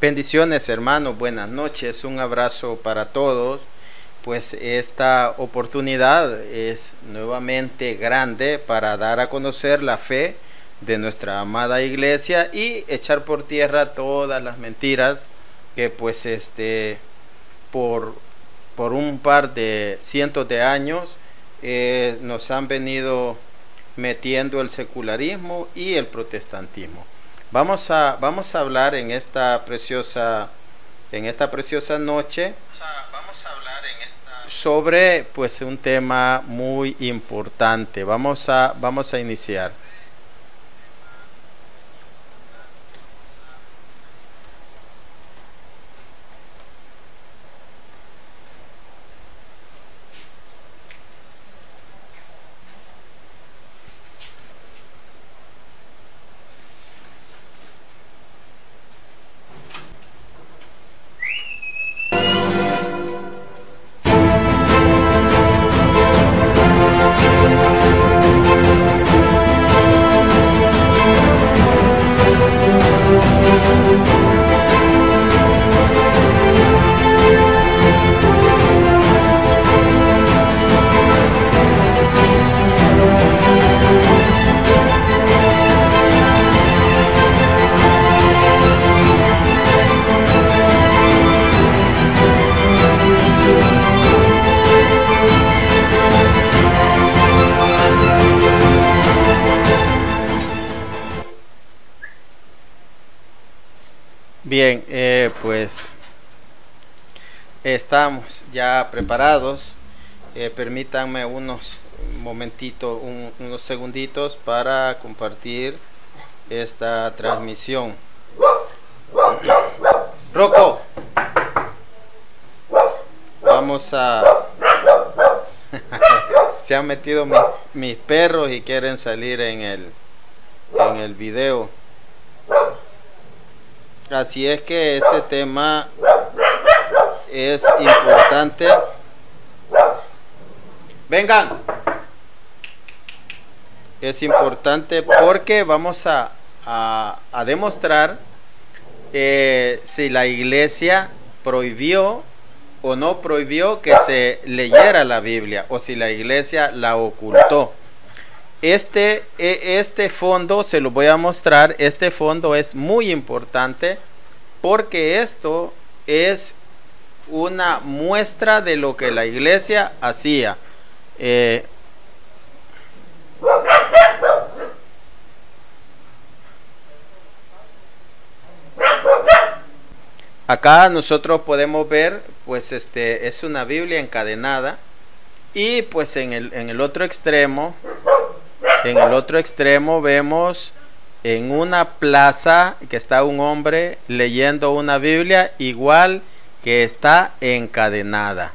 Bendiciones, hermanos, buenas noches, un abrazo para todos. Pues esta oportunidad es nuevamente grande para dar a conocer la fe de nuestra amada iglesia y echar por tierra todas las mentiras que pues por un par de cientos de años nos han venido metiendo el secularismo y el protestantismo. Vamos a hablar en esta preciosa noche sobre pues un tema muy importante. Vamos a iniciar. Bien, pues estamos ya preparados. Permítanme unos momentitos, unos segunditos para compartir esta transmisión. Rocco, vamos a... Se han metido mis perros y quieren salir en el video. Así es que este tema es importante. Vengan. Es importante porque vamos a demostrar si la iglesia prohibió o no prohibió que se leyera la Biblia, o si la iglesia la ocultó. Este fondo se lo voy a mostrar. Este fondo es muy importante porque esto es una muestra de lo que la iglesia hacía. Acá nosotros podemos ver, pues es una Biblia encadenada, y pues en el otro extremo. En el otro extremo vemos en una plaza que está un hombre leyendo una Biblia igual que está encadenada.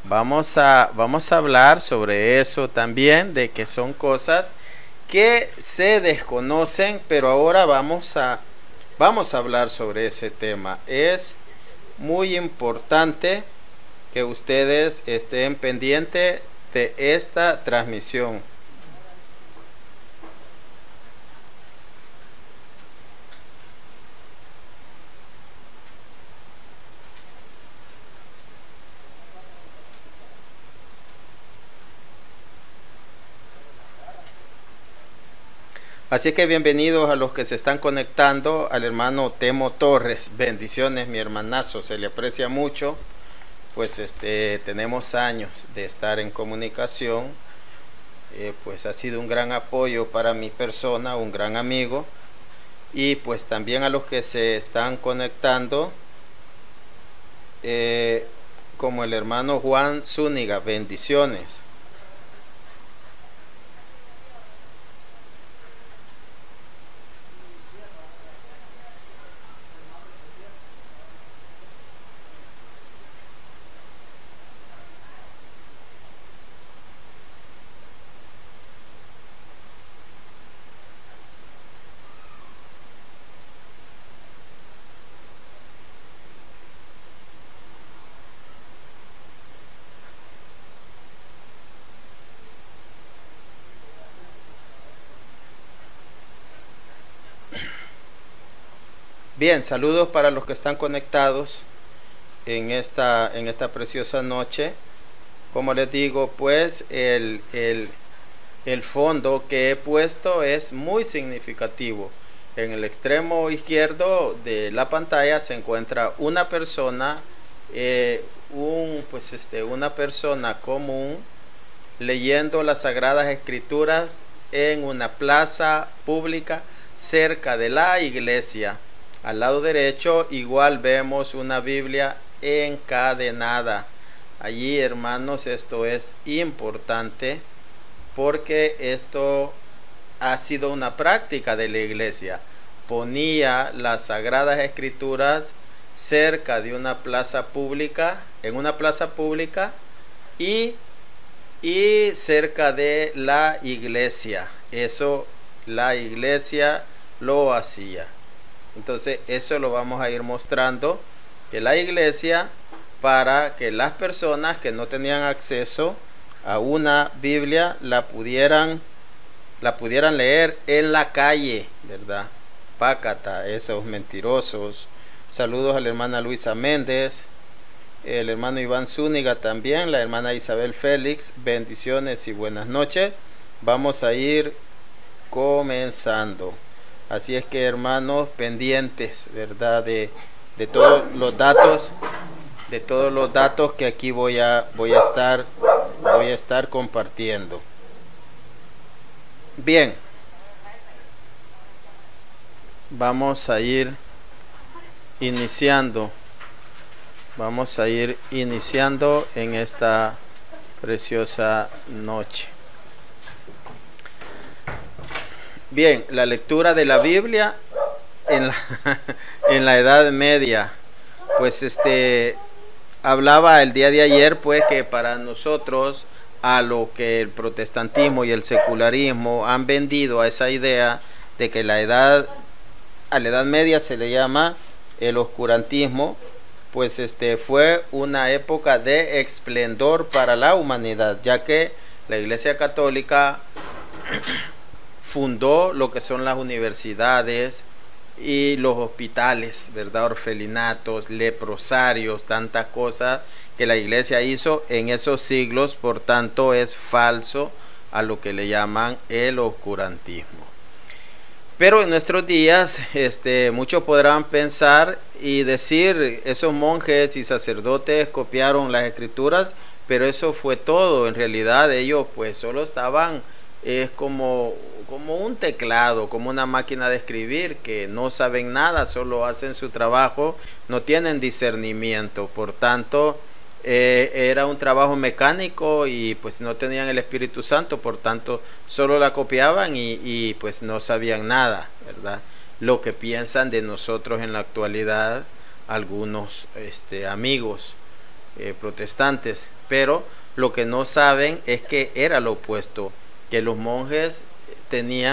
Vamos a hablar sobre eso también, de que son cosas que se desconocen, pero ahora vamos a hablar sobre ese tema. Es muy importante que ustedes estén pendientes de esta transmisión. Así que bienvenidos a los que se están conectando, al hermano Temo Torres. Bendiciones, mi hermanazo, se le aprecia mucho. Pues tenemos años de estar en comunicación. Pues ha sido un gran apoyo para mi persona, un gran amigo. Y pues también a los que se están conectando, como el hermano Juan Zúñiga. Bendiciones. Bien, saludos para los que están conectados en esta preciosa noche. Como les digo, pues el fondo que he puesto es muy significativo. En el extremo izquierdo de la pantalla se encuentra una persona, una persona común leyendo las Sagradas Escrituras en una plaza pública cerca de la iglesia. Al lado derecho igual vemos una Biblia encadenada. Allí, hermanos, esto es importante porque esto ha sido una práctica de la iglesia. Ponía las Sagradas Escrituras cerca de una plaza pública, en una plaza pública y cerca de la iglesia. Eso la iglesia lo hacía. Entonces eso lo vamos a ir mostrando, que la iglesia, para que las personas que no tenían acceso a una Biblia la pudieran leer en la calle, ¿verdad? Pácata, esos mentirosos. Saludos a la hermana Luisa Méndez, el hermano Iván Zúñiga también, la hermana Isabel Félix. Bendiciones y buenas noches. Vamos a ir comenzando. Así es que, hermanos, pendientes, ¿verdad? De todos los datos que aquí voy a estar compartiendo. Bien, vamos a ir iniciando en esta preciosa noche. Bien, la lectura de la Biblia en la Edad Media, pues hablaba el día de ayer, pues, que para nosotros, a lo que el protestantismo y el secularismo han vendido, a esa idea de que a la Edad Media se le llama el oscurantismo, pues fue una época de esplendor para la humanidad, ya que la Iglesia Católica fundó lo que son las universidades y los hospitales, ¿verdad? Orfelinatos, leprosarios, tantas cosas que la iglesia hizo en esos siglos. Por tanto, es falso a lo que le llaman el oscurantismo. Pero en nuestros días, muchos podrán pensar y decir, esos monjes y sacerdotes copiaron las escrituras, pero eso fue todo. En realidad ellos pues solo estaban, es como un teclado, como una máquina de escribir, que no saben nada, solo hacen su trabajo, no tienen discernimiento. Por tanto, era un trabajo mecánico y pues no tenían el Espíritu Santo, por tanto solo la copiaban y pues no sabían nada, ¿verdad? Lo que piensan de nosotros en la actualidad algunos amigos protestantes, pero lo que no saben es que era lo opuesto, que los monjes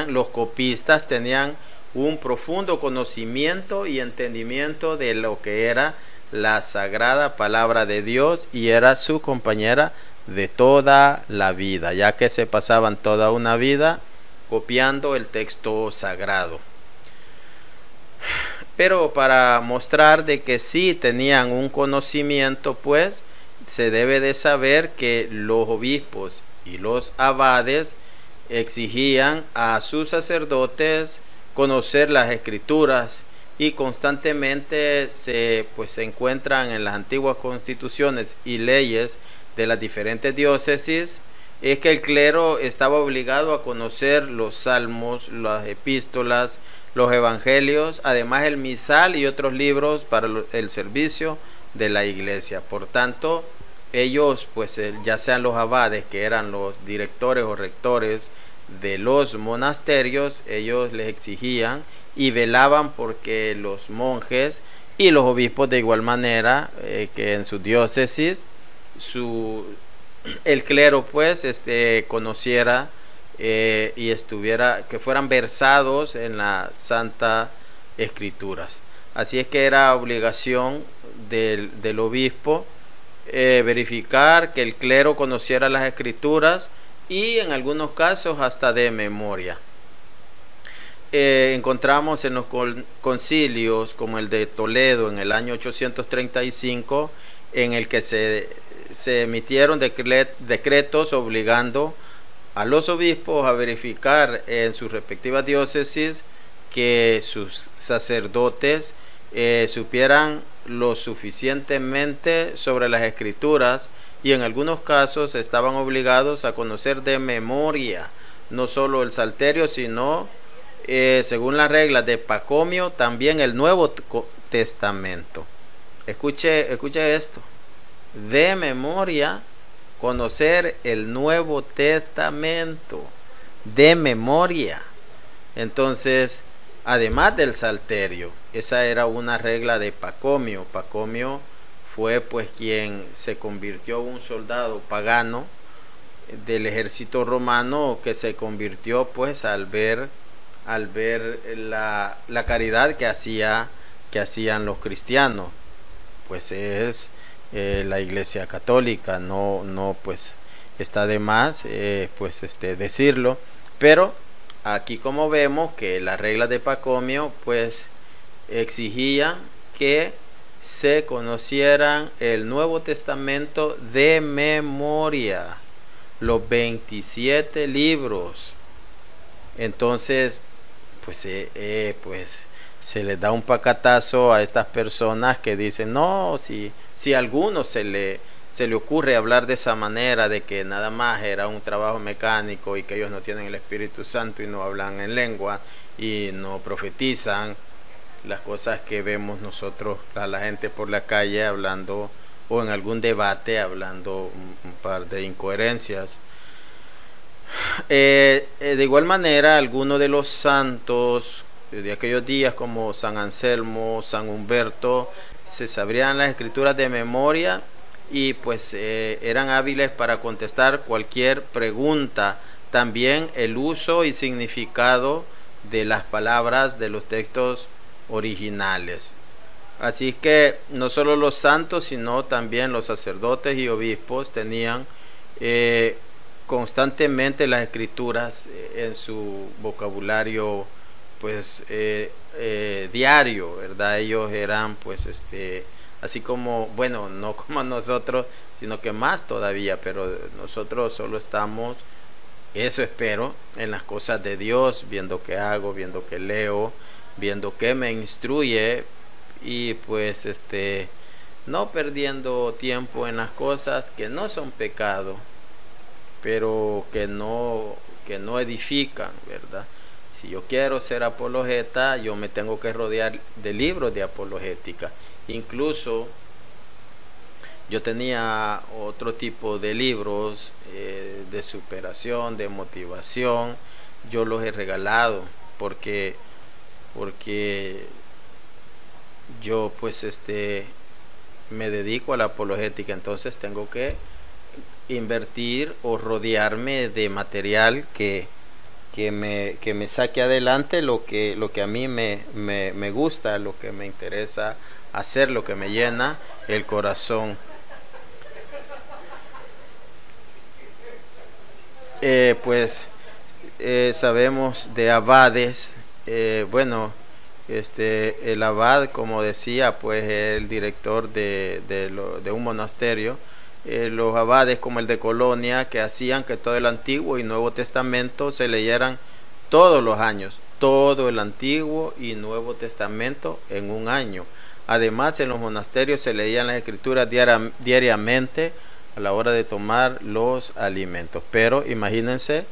los copistas tenían un profundo conocimiento y entendimiento de lo que era la sagrada palabra de Dios, y era su compañera de toda la vida, ya que se pasaban toda una vida copiando el texto sagrado. Pero para mostrar de que sí tenían un conocimiento, pues se debe de saber que los obispos y los abades exigían a sus sacerdotes conocer las escrituras, y constantemente se encuentran en las antiguas constituciones y leyes de las diferentes diócesis, es que el clero estaba obligado a conocer los salmos, las epístolas, los evangelios, además el misal y otros libros para el servicio de la iglesia. Por tanto, ellos, ya sean los abades, que eran los directores o rectores de los monasterios, ellos les exigían y velaban porque los monjes y los obispos de igual manera, que en sus diócesis el clero conociera y que fueran versados en las Santas Escrituras. Así es que era obligación del obispo verificar que el clero conociera las Escrituras, y en algunos casos hasta de memoria. encontramos en los concilios como el de Toledo en el año 835, en el que se emitieron decretos obligando a los obispos a verificar en sus respectivas diócesis que sus sacerdotes supieran lo suficientemente sobre las escrituras, y en algunos casos estaban obligados a conocer de memoria no solo el Salterio, sino según las reglas de Pacomio también el Nuevo Testamento. Escuche esto: de memoria conocer el Nuevo Testamento, de memoria. Entonces, además del Salterio, esa era una regla de Pacomio. Pacomio fue pues quien se convirtió en un soldado pagano del ejército romano, que se convirtió pues al ver la caridad que hacían los cristianos. Pues es la Iglesia Católica, no pues está de más decirlo, pero aquí como vemos que las reglas de Pacomio pues exigían que se conocieran el Nuevo Testamento de memoria, los 27 libros. Entonces pues se les da un pacatazo a estas personas que dicen, no, si a alguno se le ocurre hablar de esa manera, de que nada más era un trabajo mecánico y que ellos no tienen el Espíritu Santo y no hablan en lengua y no profetizan, las cosas que vemos nosotros a la gente por la calle hablando, o en algún debate hablando un par de incoherencias. De igual manera, algunos de los santos de aquellos días, como San Anselmo, San Humberto, se sabrían las escrituras de memoria y pues eran hábiles para contestar cualquier pregunta. También el uso y significado de las palabras de los textos originales. Así que no solo los santos, sino también los sacerdotes y obispos tenían constantemente las escrituras en su vocabulario pues diario, ¿verdad? Ellos eran pues así como, bueno, no como nosotros, sino que más todavía, pero nosotros solo estamos, eso espero, en las cosas de Dios, viendo qué hago, viendo qué leo, viendo qué me instruye, y pues no perdiendo tiempo en las cosas que no son pecado, pero que no edifican, ¿verdad? Si yo quiero ser apologeta, yo me tengo que rodear de libros de apologética. Incluso yo tenía otro tipo de libros de superación, de motivación. Yo los he regalado porque yo pues me dedico a la apologética, entonces tengo que invertir o rodearme de material que me saque adelante lo que a mí me gusta, lo que me interesa hacer, lo que me llena el corazón. Sabemos de abades. El abad, como decía, pues es el director de un monasterio. Los abades, como el de Colonia, que hacían que todo el Antiguo y Nuevo Testamento se leyeran todos los años, todo el Antiguo y Nuevo Testamento en un año. Además, en los monasterios se leían las escrituras diariamente a la hora de tomar los alimentos. Pero imagínense,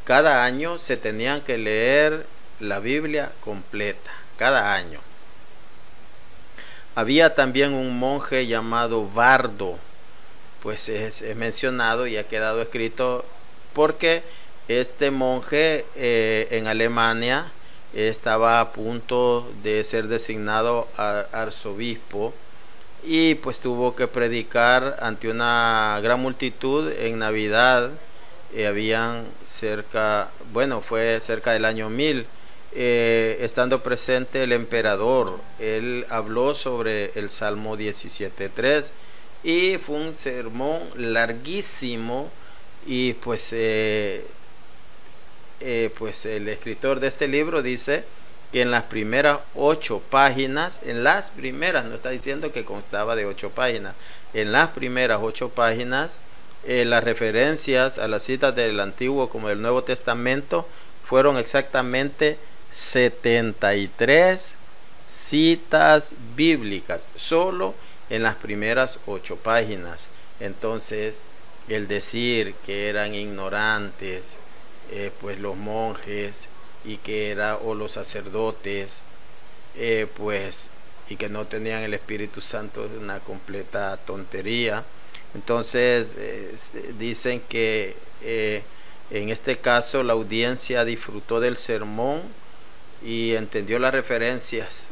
cada año se tenían que leer la Biblia completa, cada año. Había también un monje llamado Bardo, pues es mencionado y ha quedado escrito porque este monje en Alemania estaba a punto de ser designado arzobispo, y pues tuvo que predicar ante una gran multitud en Navidad. Fue cerca del año 1000, estando presente el emperador. Él habló sobre el Salmo 17:3 y fue un sermón larguísimo, y pues el escritor de este libro dice que en las primeras 8 páginas, en las primeras, no está diciendo que constaba de 8 páginas, en las primeras 8 páginas, las referencias a las citas del Antiguo como del Nuevo Testamento fueron exactamente 73 citas bíblicas, solo en las primeras 8 páginas. Entonces, el decir que eran ignorantes, pues los monjes, y que o los sacerdotes, pues, y que no tenían el Espíritu Santo, es una completa tontería. Entonces dicen que en este caso la audiencia disfrutó del sermón y entendió las referencias,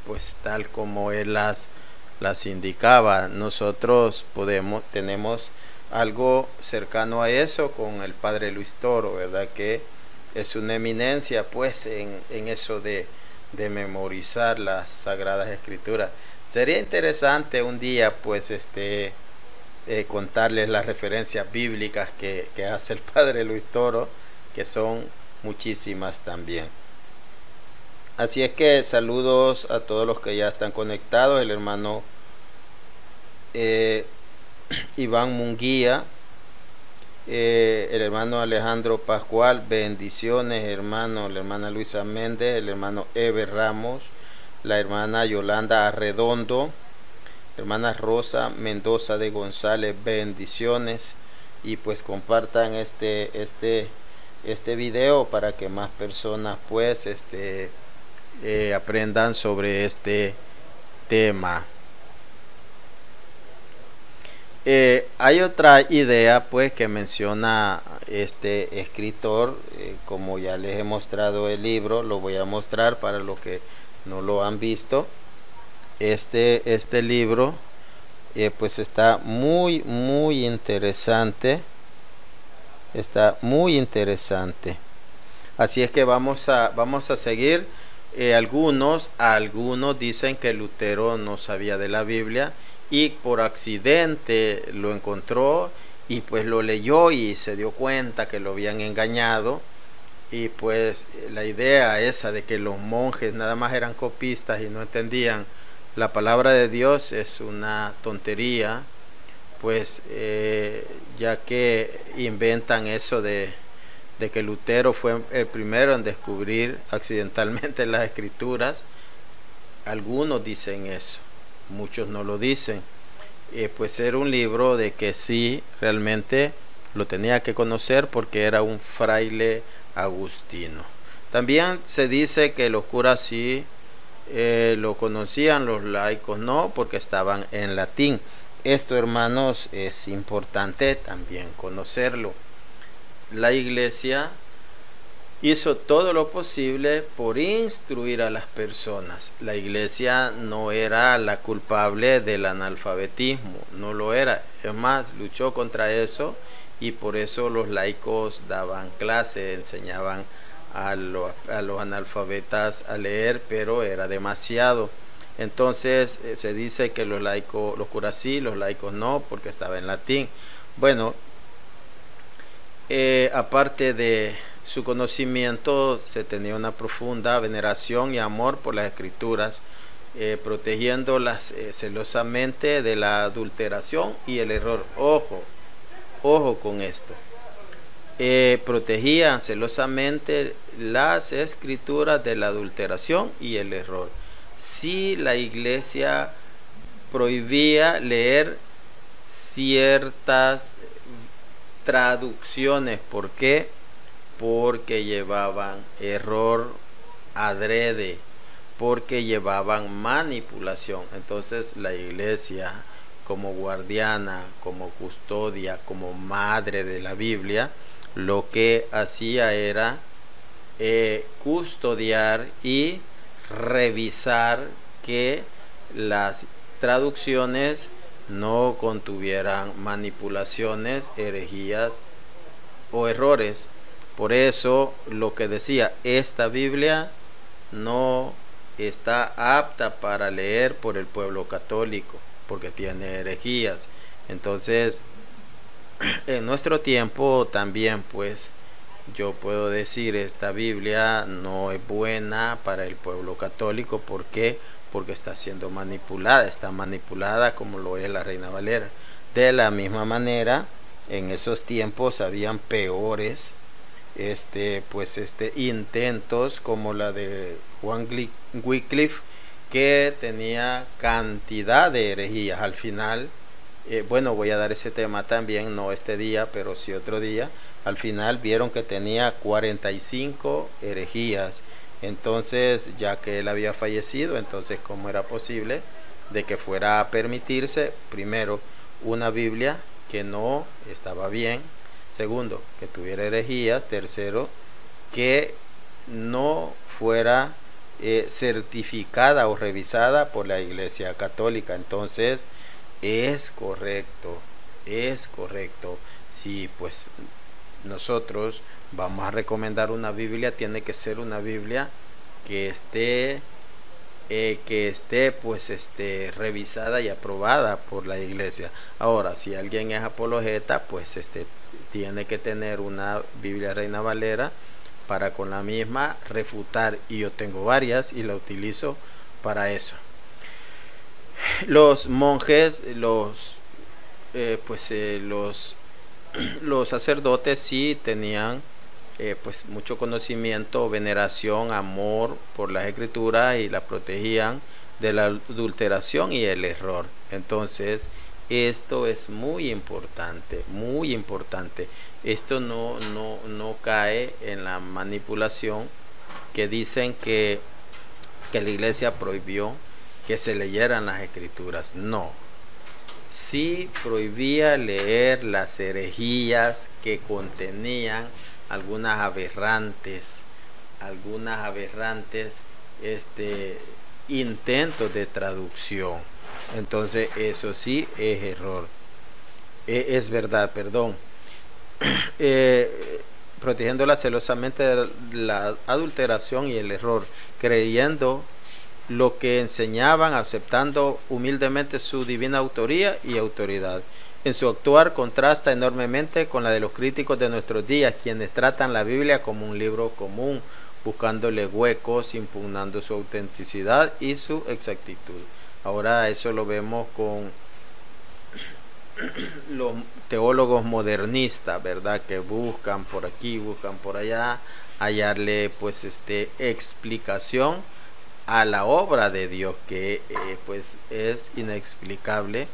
pues tal como él las indicaba. Nosotros tenemos algo cercano a eso con el padre Luis Toro, ¿verdad? Que es una eminencia pues en eso de memorizar las Sagradas Escrituras. Sería interesante un día pues contarles las referencias bíblicas que hace el padre Luis Toro, que son muchísimas también. Así es que saludos a todos los que ya están conectados. El hermano Iván Munguía, el hermano Alejandro Pascual, bendiciones hermano, la hermana Luisa Méndez, el hermano Eber Ramos, la hermana Yolanda Arredondo, hermana Rosa Mendoza de González, bendiciones, y pues compartan este video para que más personas pues aprendan sobre este tema. Hay otra idea pues que menciona este escritor, como ya les he mostrado el libro, lo voy a mostrar para los que no lo han visto. Este libro pues está muy interesante, así es que vamos a seguir. Algunos dicen que Lutero no sabía de la Biblia y por accidente lo encontró y pues lo leyó y se dio cuenta que lo habían engañado, y pues la idea esa de que los monjes nada más eran copistas y no entendían la palabra de Dios es una tontería, pues ya que inventan eso de que Lutero fue el primero en descubrir accidentalmente las Escrituras. Algunos dicen eso, muchos no lo dicen. Pues era un libro de que sí, realmente lo tenía que conocer porque era un fraile agustino. También se dice que los curas sí lo conocían, los laicos no, porque estaban en latín. Esto, hermanos, es importante también conocerlo. La Iglesia hizo todo lo posible por instruir a las personas. La Iglesia no era la culpable del analfabetismo, no lo era. Es más, luchó contra eso, y por eso los laicos daban clase, enseñaban a los analfabetas a leer, pero era demasiado. Entonces se dice que los curas sí, los laicos no, porque estaba en latín. Bueno, aparte de su conocimiento, se tenía una profunda veneración y amor por las Escrituras, protegiéndolas celosamente de la adulteración y el error. Ojo con esto. Protegían celosamente las Escrituras de la adulteración y el error. Si la Iglesia prohibía leer ciertas traducciones, ¿por qué? Porque llevaban error adrede, porque llevaban manipulación. Entonces la Iglesia, como guardiana, como custodia, como madre de la Biblia, lo que hacía era custodiar y revisar que las traducciones no contuvieran manipulaciones, herejías o errores. Por eso lo que decía, esta Biblia no está apta para leer por el pueblo católico porque tiene herejías. Entonces en nuestro tiempo también pues yo puedo decir esta Biblia no es buena para el pueblo católico. ¿Por qué? Porque está siendo manipulada, está manipulada como lo es la Reina Valera. De la misma manera, en esos tiempos habían peores intentos como la de Juan Wycliffe, que tenía cantidad de herejías. Al final, bueno, voy a dar ese tema también, no este día, pero sí otro día. Al final vieron que tenía 45 herejías. Entonces, ya que él había fallecido, entonces ¿cómo era posible de que fuera a permitirse, primero, una Biblia que no estaba bien? Segundo, que tuviera herejías. Tercero, que no fuera certificada o revisada por la Iglesia Católica. Entonces, es correcto. Si pues nosotros vamos a recomendar una Biblia, tiene que ser una Biblia que esté revisada y aprobada por la iglesia. Ahora, si alguien es apologeta, pues tiene que tener una Biblia Reina Valera para con la misma refutar, y yo tengo varias y la utilizo para eso. Los monjes, los sacerdotes sí tenían pues mucho conocimiento, veneración, amor por las escrituras, y las protegían de la adulteración y el error. Entonces, esto es muy importante, muy importante. Esto no cae en la manipulación que dicen que la iglesia prohibió que se leyeran las escrituras. No, sí prohibía leer las herejías que contenían algunas aberrantes intentos de traducción. Entonces eso sí es error, es verdad, perdón. Protegiéndola celosamente de la adulteración y el error, creyendo lo que enseñaban, aceptando humildemente su divina autoría y autoridad. En su actuar contrasta enormemente con la de los críticos de nuestros días, quienes tratan la Biblia como un libro común, buscándole huecos, impugnando su autenticidad y su exactitud. Ahora eso lo vemos con los teólogos modernistas, ¿verdad? Que buscan por aquí, buscan por allá, hallarle pues explicación a la obra de Dios, que pues es inexplicable,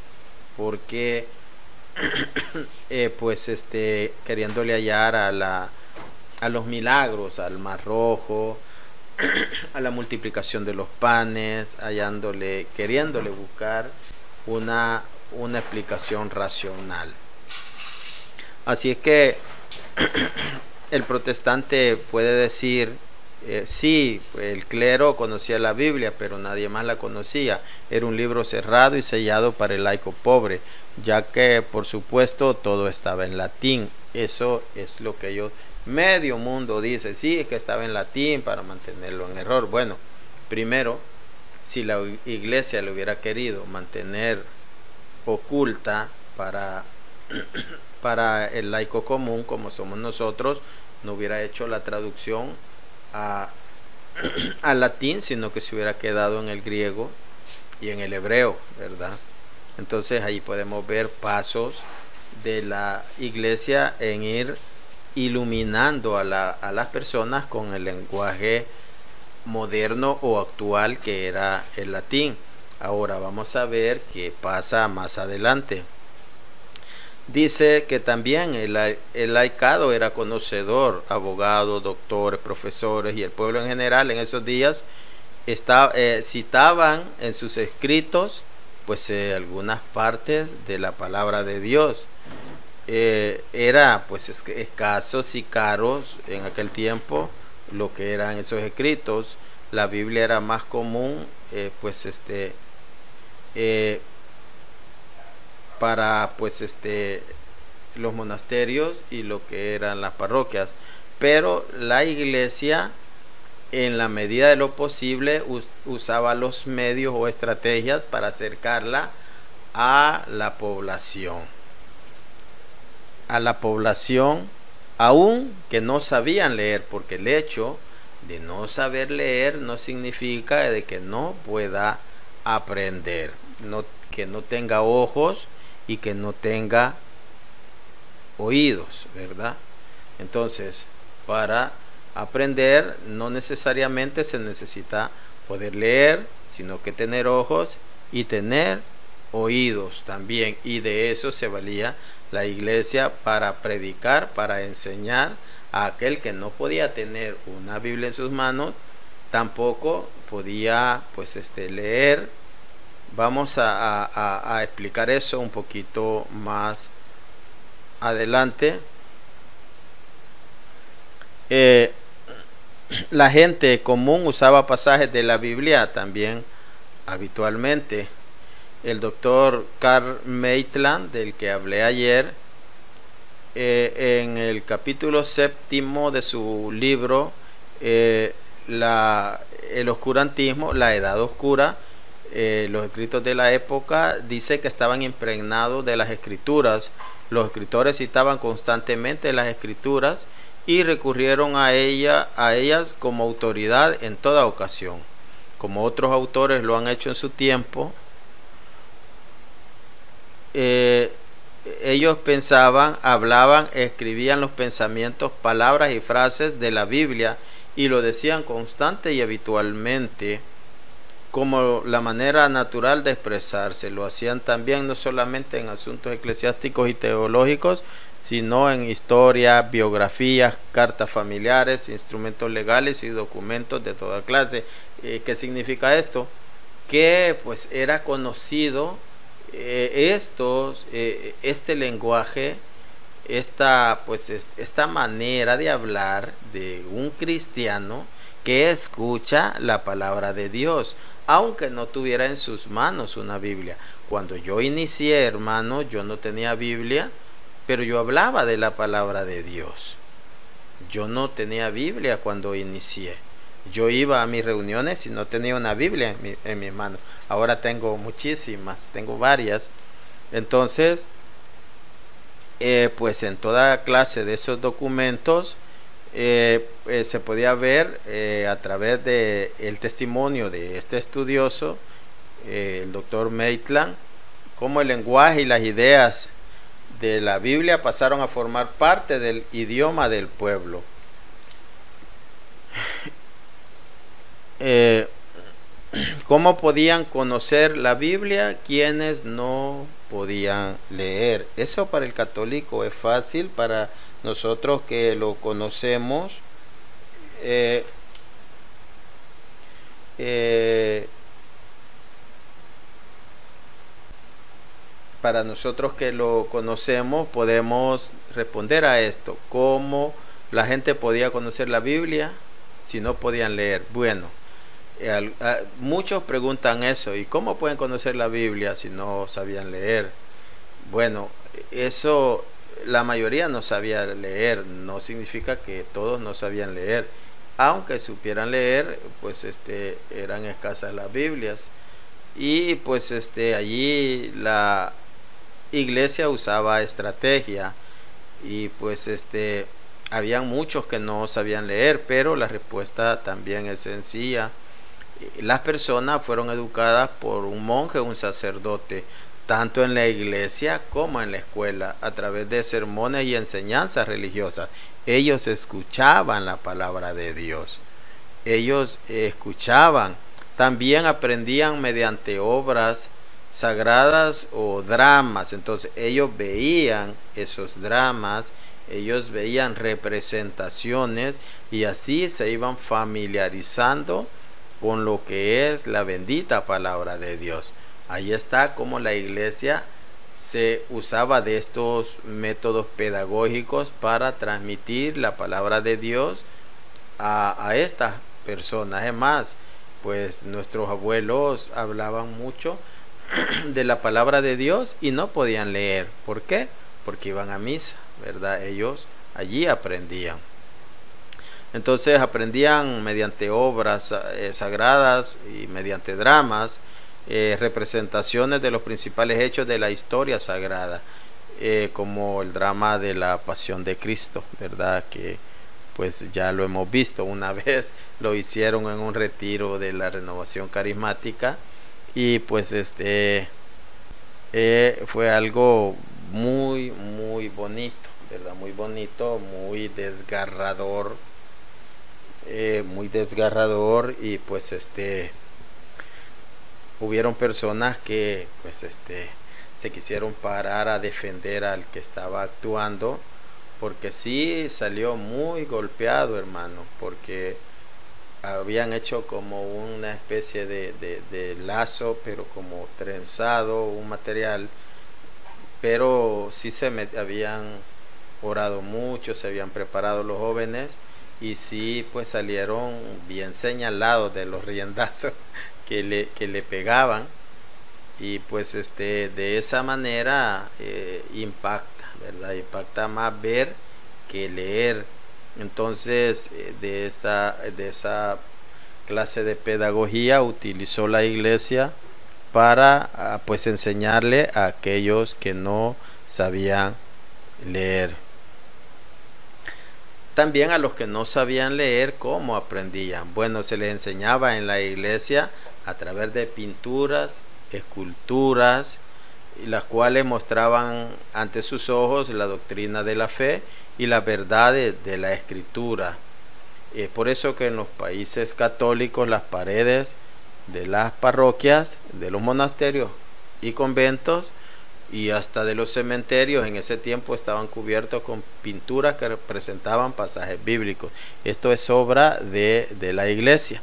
porque queriéndole hallar a los milagros, al Mar Rojo, a la multiplicación de los panes, queriéndole buscar una explicación racional. Así es que el protestante puede decir, sí, el clero conocía la Biblia, pero nadie más la conocía. Era un libro cerrado y sellado para el laico pobre, ya que por supuesto todo estaba en latín. Eso es lo que medio mundo dice, sí, es que estaba en latín para mantenerlo en error. Bueno, primero, si la iglesia lo hubiera querido mantener oculta para el laico común, como somos nosotros, no hubiera hecho la traducción al latín, sino que se hubiera quedado en el griego y en el hebreo, ¿verdad? Entonces ahí podemos ver pasos de la iglesia en ir iluminando a las personas con el lenguaje moderno o actual, que era el latín. Ahora vamos a ver qué pasa más adelante. Dice que también el laicado era conocedor, abogados, doctores, profesores, y el pueblo en general en esos días citaban en sus escritos pues algunas partes de la palabra de Dios. Era pues escasos y caros en aquel tiempo lo que eran esos escritos. La Biblia era más común para los monasterios y lo que eran las parroquias, pero la iglesia, en la medida de lo posible, usaba los medios o estrategias para acercarla a la población aun que no sabían leer, porque el hecho de no saber leer no significa de que no pueda aprender, que no tenga ojos y que no tenga oídos, ¿verdad? Entonces, para aprender no necesariamente se necesita poder leer, sino que tener ojos y tener oídos también, y de eso se valía la iglesia para predicar, para enseñar a aquel que no podía tener una Biblia en sus manos, tampoco podía pues leer. Vamos a explicar eso un poquito más adelante. La gente común usaba pasajes de la Biblia también habitualmente. El doctor Carl Maitland, del que hablé ayer, en el capítulo 7 de su libro el oscurantismo, la edad oscura, los escritos de la época, dice que estaban impregnados de las escrituras. Los escritores citaban constantemente las escrituras y recurrieron a ellas como autoridad en toda ocasión, como otros autores lo han hecho en su tiempo. Ellos pensaban, hablaban, escribían los pensamientos, palabras y frases de la Biblia y lo decían constante y habitualmente como la manera natural de expresarse. Lo hacían también no solamente en asuntos eclesiásticos y teológicos, sino en historia, biografías, cartas familiares, instrumentos legales y documentos de toda clase. ¿Qué significa esto? Que pues era conocido este lenguaje, esta manera de hablar de un cristiano que escucha la palabra de Dios, aunque no tuviera en sus manos una Biblia. Cuando yo inicié, hermano, yo no tenía Biblia, pero yo hablaba de la palabra de Dios. Yo no tenía Biblia cuando inicié. Yo iba a mis reuniones y no tenía una Biblia en mis manos. Ahora tengo muchísimas, tengo varias. Entonces, pues en toda clase de esos documentos se podía ver a través de el testimonio de este estudioso, el doctor Maitland, cómo el lenguaje y las ideas de la Biblia pasaron a formar parte del idioma del pueblo. ¿Cómo podían conocer la Biblia quienes no podían leer? Eso para el católico es fácil, para nosotros que lo conocemos para nosotros que lo conocemos podemos responder a esto. ¿Cómo la gente podía conocer la Biblia si no podían leer? Bueno, muchos preguntan eso, ¿y cómo pueden conocer la Biblia si no sabían leer? Bueno, eso, la mayoría no sabía leer, no significa que todos no sabían leer. Aunque supieran leer, pues eran escasas las Biblias. Y pues allí la iglesia usaba estrategia y pues habían muchos que no sabían leer, pero la respuesta también es sencilla. Las personas fueron educadas por un monje, un sacerdote, tanto en la iglesia como en la escuela, a través de sermones y enseñanzas religiosas. Ellos escuchaban la palabra de Dios. Ellos escuchaban. También aprendían mediante obras sagradas o dramas. Entonces ellos veían esos dramas, ellos veían representaciones y así se iban familiarizando con lo que es la bendita palabra de Dios. Ahí está como la iglesia se usaba de estos métodos pedagógicos para transmitir la palabra de Dios a estas personas. Es más, pues nuestros abuelos hablaban mucho de la palabra de Dios y no podían leer. ¿Por qué? Porque iban a misa, ¿verdad? Ellos allí aprendían. Entonces aprendían mediante obras sagradas y mediante dramas, representaciones de los principales hechos de la historia sagrada. como el drama de la Pasión de Cristo, ¿verdad? Que pues ya lo hemos visto una vez, lo hicieron en un retiro de la Renovación Carismática y pues fue algo muy bonito, ¿verdad? Muy bonito, muy desgarrador y pues hubieron personas que pues se quisieron parar a defender al que estaba actuando, porque sí salió muy golpeado, hermano, porque habían hecho como una especie de lazo, pero como trenzado, un material, pero sí habían orado mucho, se habían preparado los jóvenes y sí pues salieron bien señalados de los riendazos que le pegaban y pues de esa manera impacta, ¿verdad? Impacta más ver que leer. Entonces de esa clase de pedagogía utilizó la iglesia para pues enseñarle a aquellos que no sabían leer. También a los que no sabían leer, ¿cómo aprendían? Bueno, se les enseñaba en la iglesia a través de pinturas, esculturas, las cuales mostraban ante sus ojos la doctrina de la fe y las verdades de la escritura. Es por eso que en los países católicos las paredes de las parroquias, de los monasterios y conventos y hasta de los cementerios en ese tiempo estaban cubiertos con pinturas que representaban pasajes bíblicos. Esto es obra de la iglesia.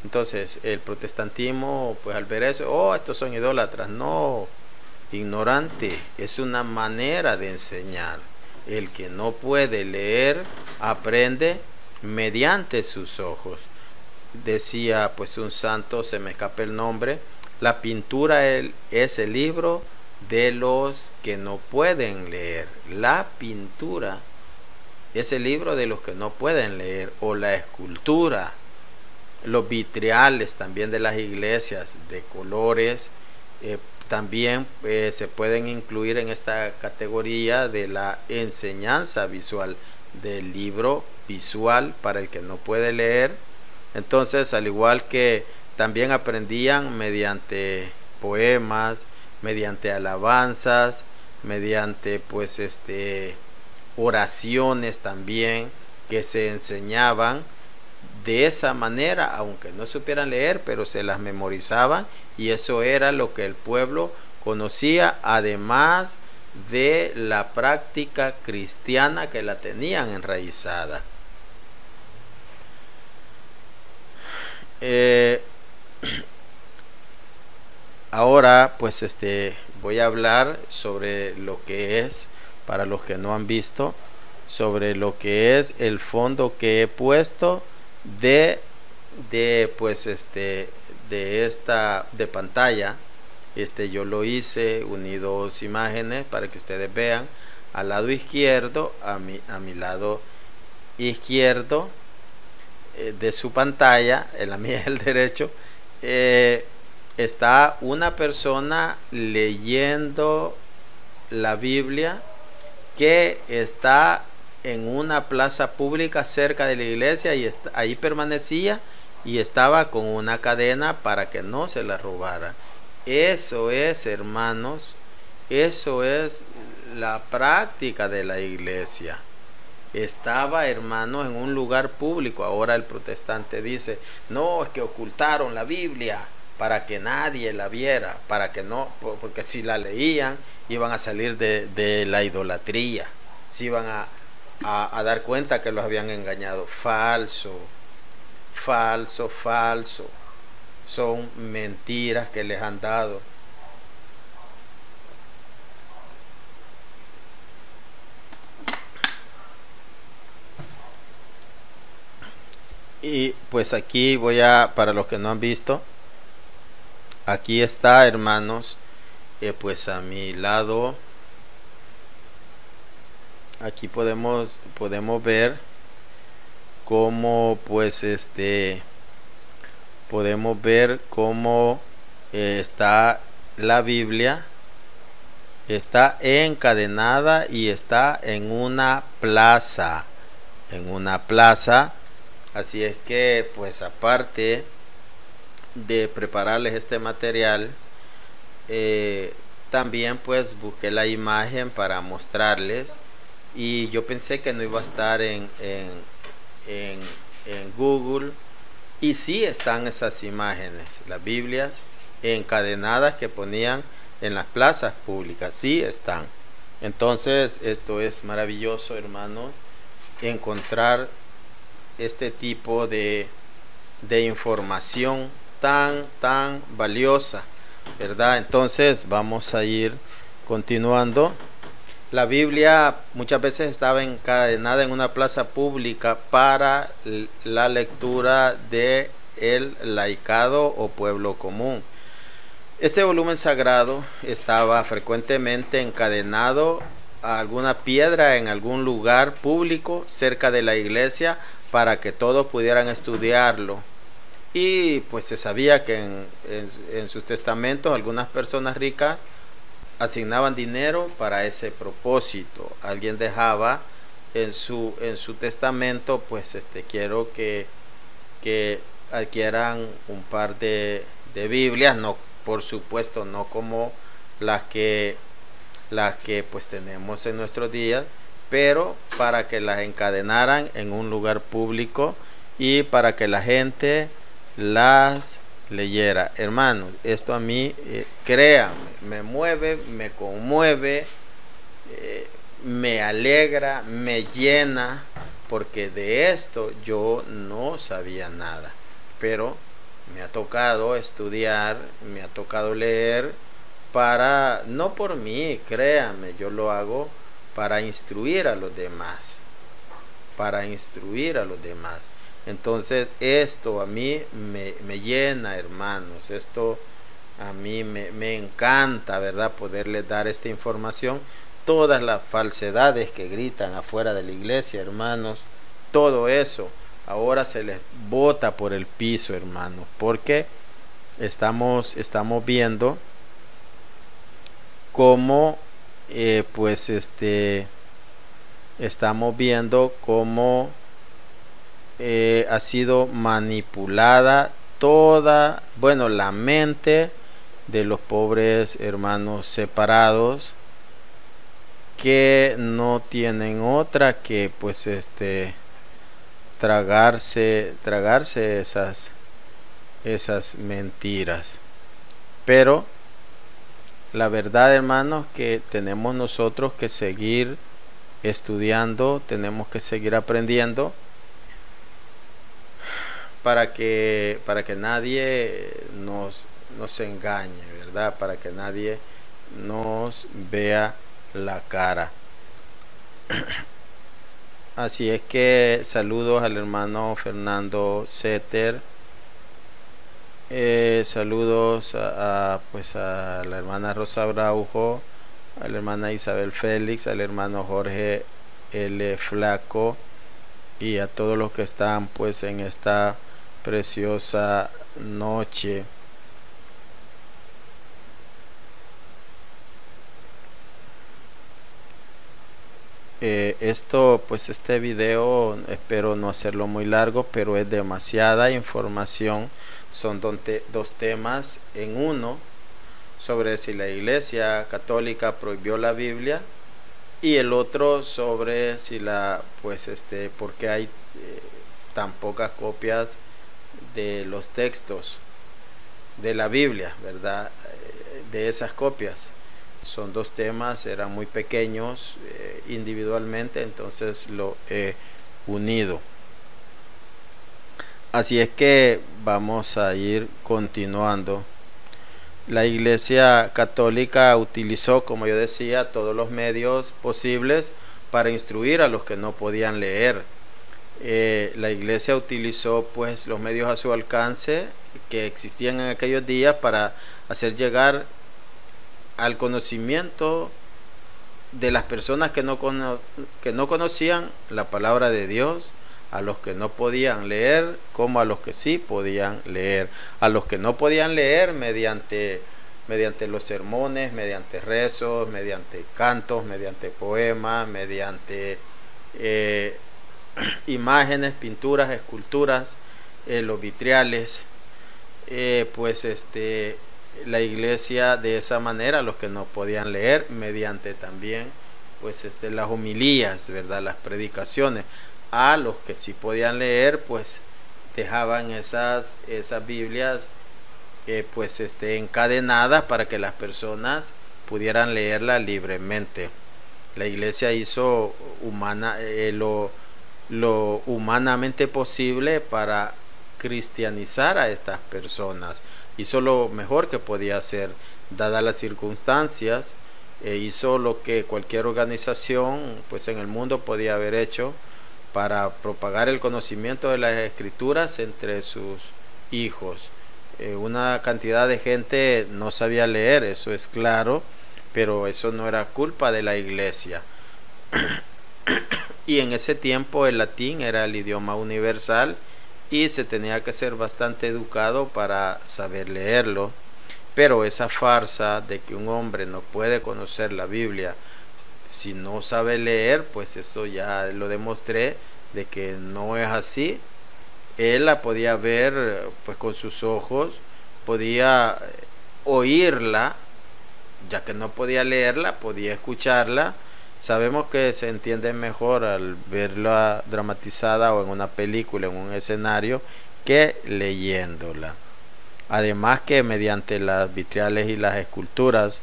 Entonces el protestantismo, pues al ver eso, estos son idólatras. No, ignorante, es una manera de enseñar. El que no puede leer aprende mediante sus ojos. Decía pues un santo, se me escapa el nombre, la pintura es el libro de los que no pueden leer. La pintura es el libro de los que no pueden leer, o la escultura, los vitrales también de las iglesias de colores, también se pueden incluir en esta categoría de la enseñanza visual, del libro visual para el que no puede leer. Entonces, al igual que también aprendían mediante poemas, mediante alabanzas, mediante pues oraciones también que se enseñaban de esa manera, aunque no supieran leer, pero se las memorizaban y eso era lo que el pueblo conocía, además de la práctica cristiana que la tenían enraizada. Ahora pues voy a hablar sobre lo que es, para los que no han visto, sobre lo que es el fondo que he puesto de pantalla. Yo lo hice, uní dos imágenes para que ustedes vean. Al lado izquierdo, a mi lado izquierdo de su pantalla, en la mía el derecho, está una persona leyendo la Biblia que está en una plaza pública cerca de la iglesia y ahí permanecía y estaba con una cadena para que no se la robara. Eso es, hermanos, eso es la práctica de la iglesia. Estaba, hermanos, en un lugar público. Ahora el protestante dice, no, es que ocultaron la Biblia para que nadie la viera, para que no, porque si la leían iban a salir de la idolatría, se iban a dar cuenta que los habían engañado. Falso, falso, falso. Son mentiras que les han dado. Y pues aquí para los que no han visto, aquí está, hermanos, pues a mi lado, aquí podemos ver cómo pues podemos ver cómo está la Biblia está encadenada y está en una plaza. En una plaza. Así es que, pues aparte de prepararles este material, también pues busqué la imagen para mostrarles, y yo pensé que no iba a estar en Google, y sí están esas imágenes, las Biblias encadenadas que ponían en las plazas públicas, sí están. Entonces esto es maravilloso, hermanos, encontrar este tipo de información tan valiosa, ¿verdad? Entonces vamos a ir continuando. La Biblia muchas veces estaba encadenada en una plaza pública para la lectura de el laicado o pueblo común. Este volumen sagrado estaba frecuentemente encadenado a alguna piedra en algún lugar público cerca de la iglesia para que todos pudieran estudiarlo. Y pues se sabía que en sus testamentos algunas personas ricas asignaban dinero para ese propósito. Alguien dejaba en su testamento, pues quiero que adquieran un par de Biblias, no, por supuesto, no como las que pues tenemos en nuestros días, pero para que las encadenaran en un lugar público y para que la gente las leyera. Hermanos, esto a mí, créanme, me mueve, me conmueve, me alegra, me llena, porque de esto yo no sabía nada, pero me ha tocado estudiar, me ha tocado leer, para, no por mí, créanme, yo lo hago para instruir a los demás, para instruir a los demás. Entonces esto a mí me llena, hermanos, esto a mí me encanta, ¿verdad? Poderles dar esta información. Todas las falsedades que gritan afuera de la iglesia, hermanos, todo eso ahora se les bota por el piso, hermanos, porque estamos viendo cómo estamos viendo cómo ha sido manipulada toda, bueno, la mente de los pobres hermanos separados, que no tienen otra que pues tragarse esas mentiras. Pero la verdad, hermanos, que tenemos nosotros que seguir estudiando, tenemos que seguir aprendiendo, para que nadie nos engañe, ¿verdad? Para que nadie nos vea la cara. Así es que saludos al hermano Fernando Setter, saludos pues a la hermana Rosa Braujo, a la hermana Isabel Félix, al hermano Jorge L. Flaco, y a todos los que están pues en esta preciosa noche. Este video espero no hacerlo muy largo, pero es demasiada información. Son dos temas en uno, sobre si la Iglesia Católica prohibió la Biblia, y el otro sobre si por qué hay tan pocas copias de los textos de la Biblia, ¿verdad? De esas copias. Son dos temas, eran muy pequeños individualmente, entonces lo he unido. Así es que vamos a ir continuando. La Iglesia Católica utilizó, como yo decía, todos los medios posibles para instruir a los que no podían leer. La Iglesia utilizó pues los medios a su alcance que existían en aquellos días para hacer llegar al conocimiento de las personas que no conocían la palabra de Dios, a los que no podían leer como a los que sí podían leer, a los que no podían leer mediante mediante los sermones, mediante rezos, mediante cantos, mediante poemas, mediante imágenes, pinturas, esculturas, los vitriales, pues la iglesia de esa manera, los que no podían leer, mediante también pues las homilías, ¿verdad?, las predicaciones. A los que sí podían leer, pues dejaban esas Biblias pues encadenadas para que las personas pudieran leerla libremente. La iglesia hizo lo humanamente posible para cristianizar a estas personas. Hizo lo mejor que podía hacer, dadas las circunstancias. Hizo lo que cualquier organización pues en el mundo podía haber hecho para propagar el conocimiento de las escrituras entre sus hijos. Una cantidad de gente no sabía leer, eso es claro, pero eso no era culpa de la iglesia. Y en ese tiempo el latín era el idioma universal y se tenía que ser bastante educado para saber leerlo. Pero esa farsa de que un hombre no puede conocer la Biblia si no sabe leer, pues eso ya lo demostré de que no es así. Él la podía ver pues con sus ojos, podía oírla, ya que no podía leerla, podía escucharla. Sabemos que se entiende mejor al verla dramatizada o en una película, en un escenario, que leyéndola. Además que mediante las vitriales y las esculturas.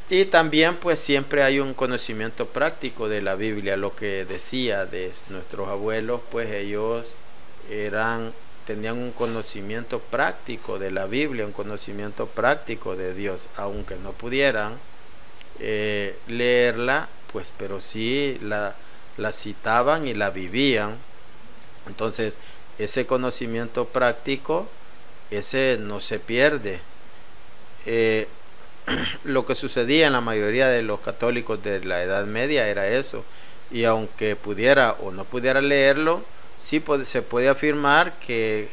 Y también pues siempre hay un conocimiento práctico de la Biblia. Lo que decía de nuestros abuelos, pues ellos tenían un conocimiento práctico de la Biblia, un conocimiento práctico de Dios, aunque no pudieran leerla, pues pero sí la citaban y la vivían. Entonces ese conocimiento práctico, ese no se pierde. Lo que sucedía en la mayoría de los católicos de la Edad Media era eso, y aunque pudiera o no pudiera leerlo, sí se puede afirmar que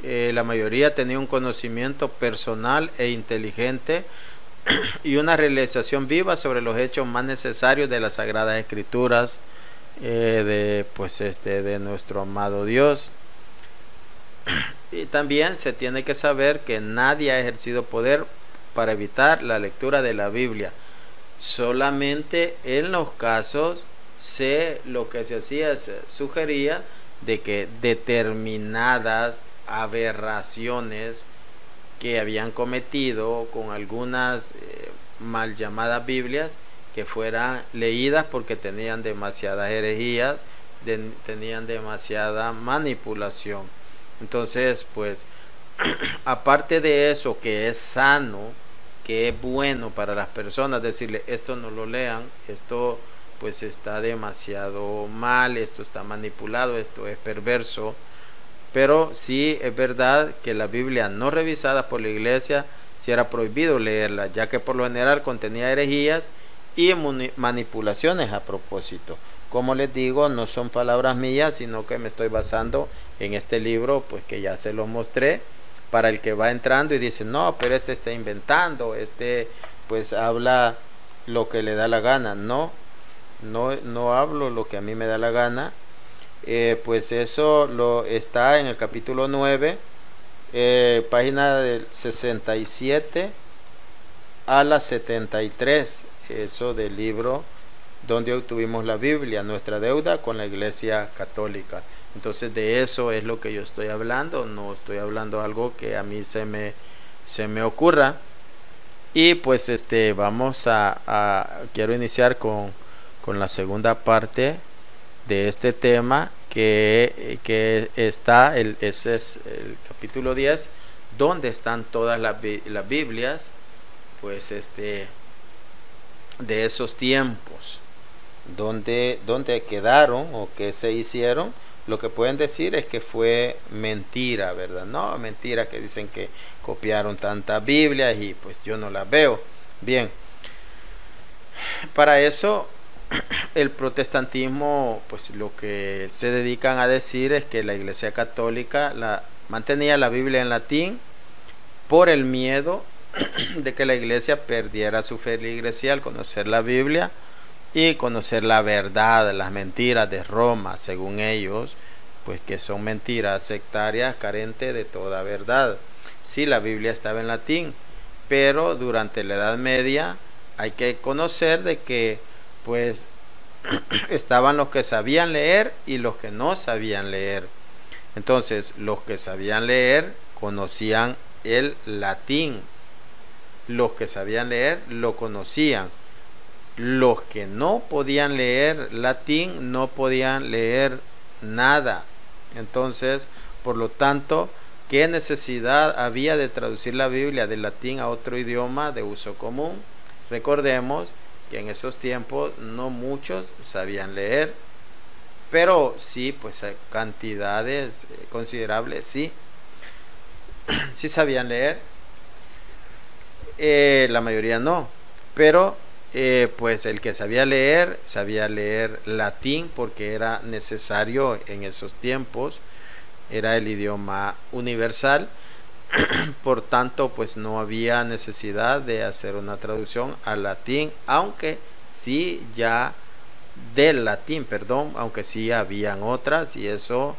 la mayoría tenía un conocimiento personal e inteligente y una realización viva sobre los hechos más necesarios de las Sagradas Escrituras, de nuestro amado Dios. Y también se tiene que saber que nadie ha ejercido poder para evitar la lectura de la Biblia. Solamente en los casos lo que se hacía, se sugería de que determinadas aberraciones que habían cometido con algunas mal llamadas Biblias, que fueran leídas porque tenían demasiadas herejías, tenían demasiada manipulación. Entonces pues aparte de eso, que es sano, que es bueno para las personas decirle esto no lo lean, esto pues está demasiado mal, esto está manipulado, esto es perverso. Pero sí es verdad que la Biblia no revisada por la iglesia sí era prohibido leerla, ya que por lo general contenía herejías y manipulaciones a propósito. Como les digo, no son palabras mías, sino que me estoy basando en este libro, pues que ya se los mostré, para el que va entrando y dice, no, pero está inventando, pues habla lo que le da la gana. No hablo lo que a mí me da la gana. Pues eso está en el capítulo 9, página del 67 a la 73, eso del libro donde obtuvimos la Biblia, nuestra deuda con la Iglesia Católica. Entonces de eso es lo que yo estoy hablando, no estoy hablando algo que a mí se me ocurra. Y pues vamos quiero iniciar con la segunda parte de este tema, que está ese es el capítulo 10, donde están todas las Biblias, pues de esos tiempos, donde quedaron o que se hicieron. Lo que pueden decir es que fue mentira, ¿verdad? No, mentira, que dicen que copiaron tantas Biblias y pues yo no las veo. Bien, para eso el protestantismo, pues lo que se dedican a decir es que la Iglesia Católica mantenía la Biblia en latín por el miedo de que la iglesia perdiera su feligresía al conocer la Biblia y conocer la verdad, las mentiras de Roma, según ellos, pues que son mentiras sectarias carentes de toda verdad. Sí, la Biblia estaba en latín, pero durante la Edad Media hay que conocer de que pues estaban los que sabían leer y los que no sabían leer. Entonces, los que sabían leer conocían el latín. Los que sabían leer lo conocían. Los que no podían leer latín no podían leer nada. Entonces, por lo tanto, ¿qué necesidad había de traducir la Biblia del latín a otro idioma de uso común? Recordemos que en esos tiempos no muchos sabían leer, pero sí, pues cantidades considerables sí, sí sabían leer. La mayoría no, pero pues el que sabía leer latín porque era necesario en esos tiempos, era el idioma universal. Por tanto, pues no había necesidad de hacer una traducción al latín, aunque sí ya del latín, perdón, aunque sí habían otras, y eso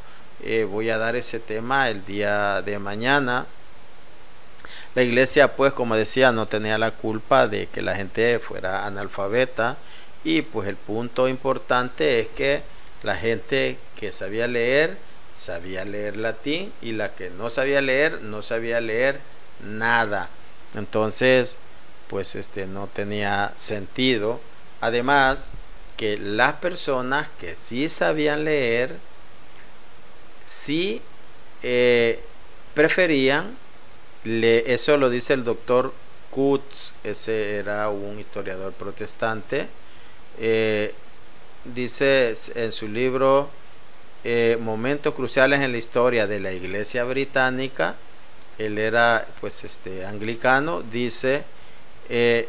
voy a dar ese tema el día de mañana. La iglesia, pues como decía, no tenía la culpa de que la gente fuera analfabeta, y pues el punto importante es que la gente que sabía leer latín, y la que no sabía leer nada. Entonces pues no tenía sentido. Además que las personas que sí sabían leer sí preferían eso lo dice el doctor Kutz, ese era un historiador protestante. Dice en su libro Momentos cruciales en la historia de la Iglesia británica, él era pues anglicano, dice el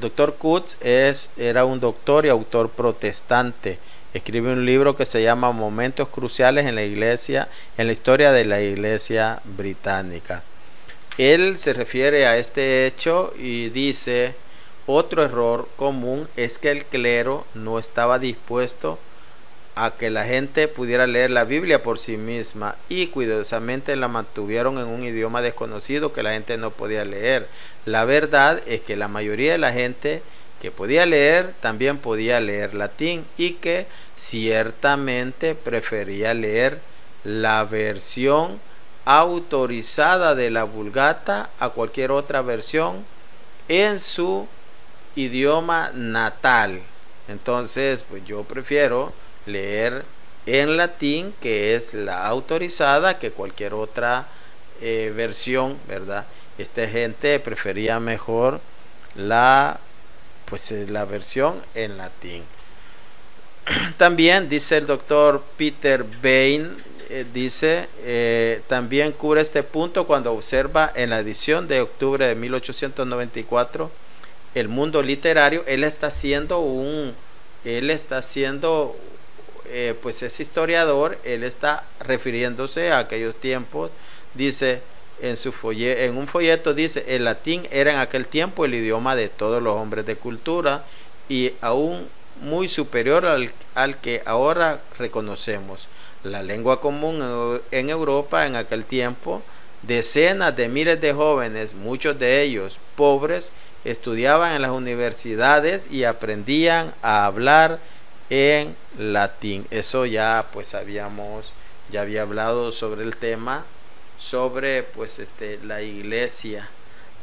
doctor Kutz era un doctor y autor protestante. Escribe un libro que se llama Momentos cruciales en la Iglesia, en la historia de la Iglesia británica. Él se refiere a este hecho y dice: otro error común es que el clero no estaba dispuesto a que la gente pudiera leer la Biblia por sí misma, y cuidadosamente la mantuvieron en un idioma desconocido que la gente no podía leer. La verdad es que la mayoría de la gente que podía leer también podía leer latín, y que ciertamente prefería leer la versión autorizada de la Vulgata a cualquier otra versión en su idioma natal. Entonces pues yo prefiero leer en latín, que es la autorizada, que cualquier otra versión, ¿verdad? Esta gente prefería mejor la versión en latín. También dice el doctor Peter Bain, también cubre este punto cuando observa en la edición de octubre de 1894 El Mundo Literario. Él está haciendo pues es historiador, él está refiriéndose a aquellos tiempos. Dice en un folleto, dice: el latín era en aquel tiempo el idioma de todos los hombres de cultura, y aún muy superior al que ahora reconocemos. La lengua común en Europa en aquel tiempo. Decenas de miles de jóvenes, muchos de ellos pobres, estudiaban en las universidades y aprendían a hablar en latín. Eso ya pues había hablado sobre el tema, sobre pues la iglesia,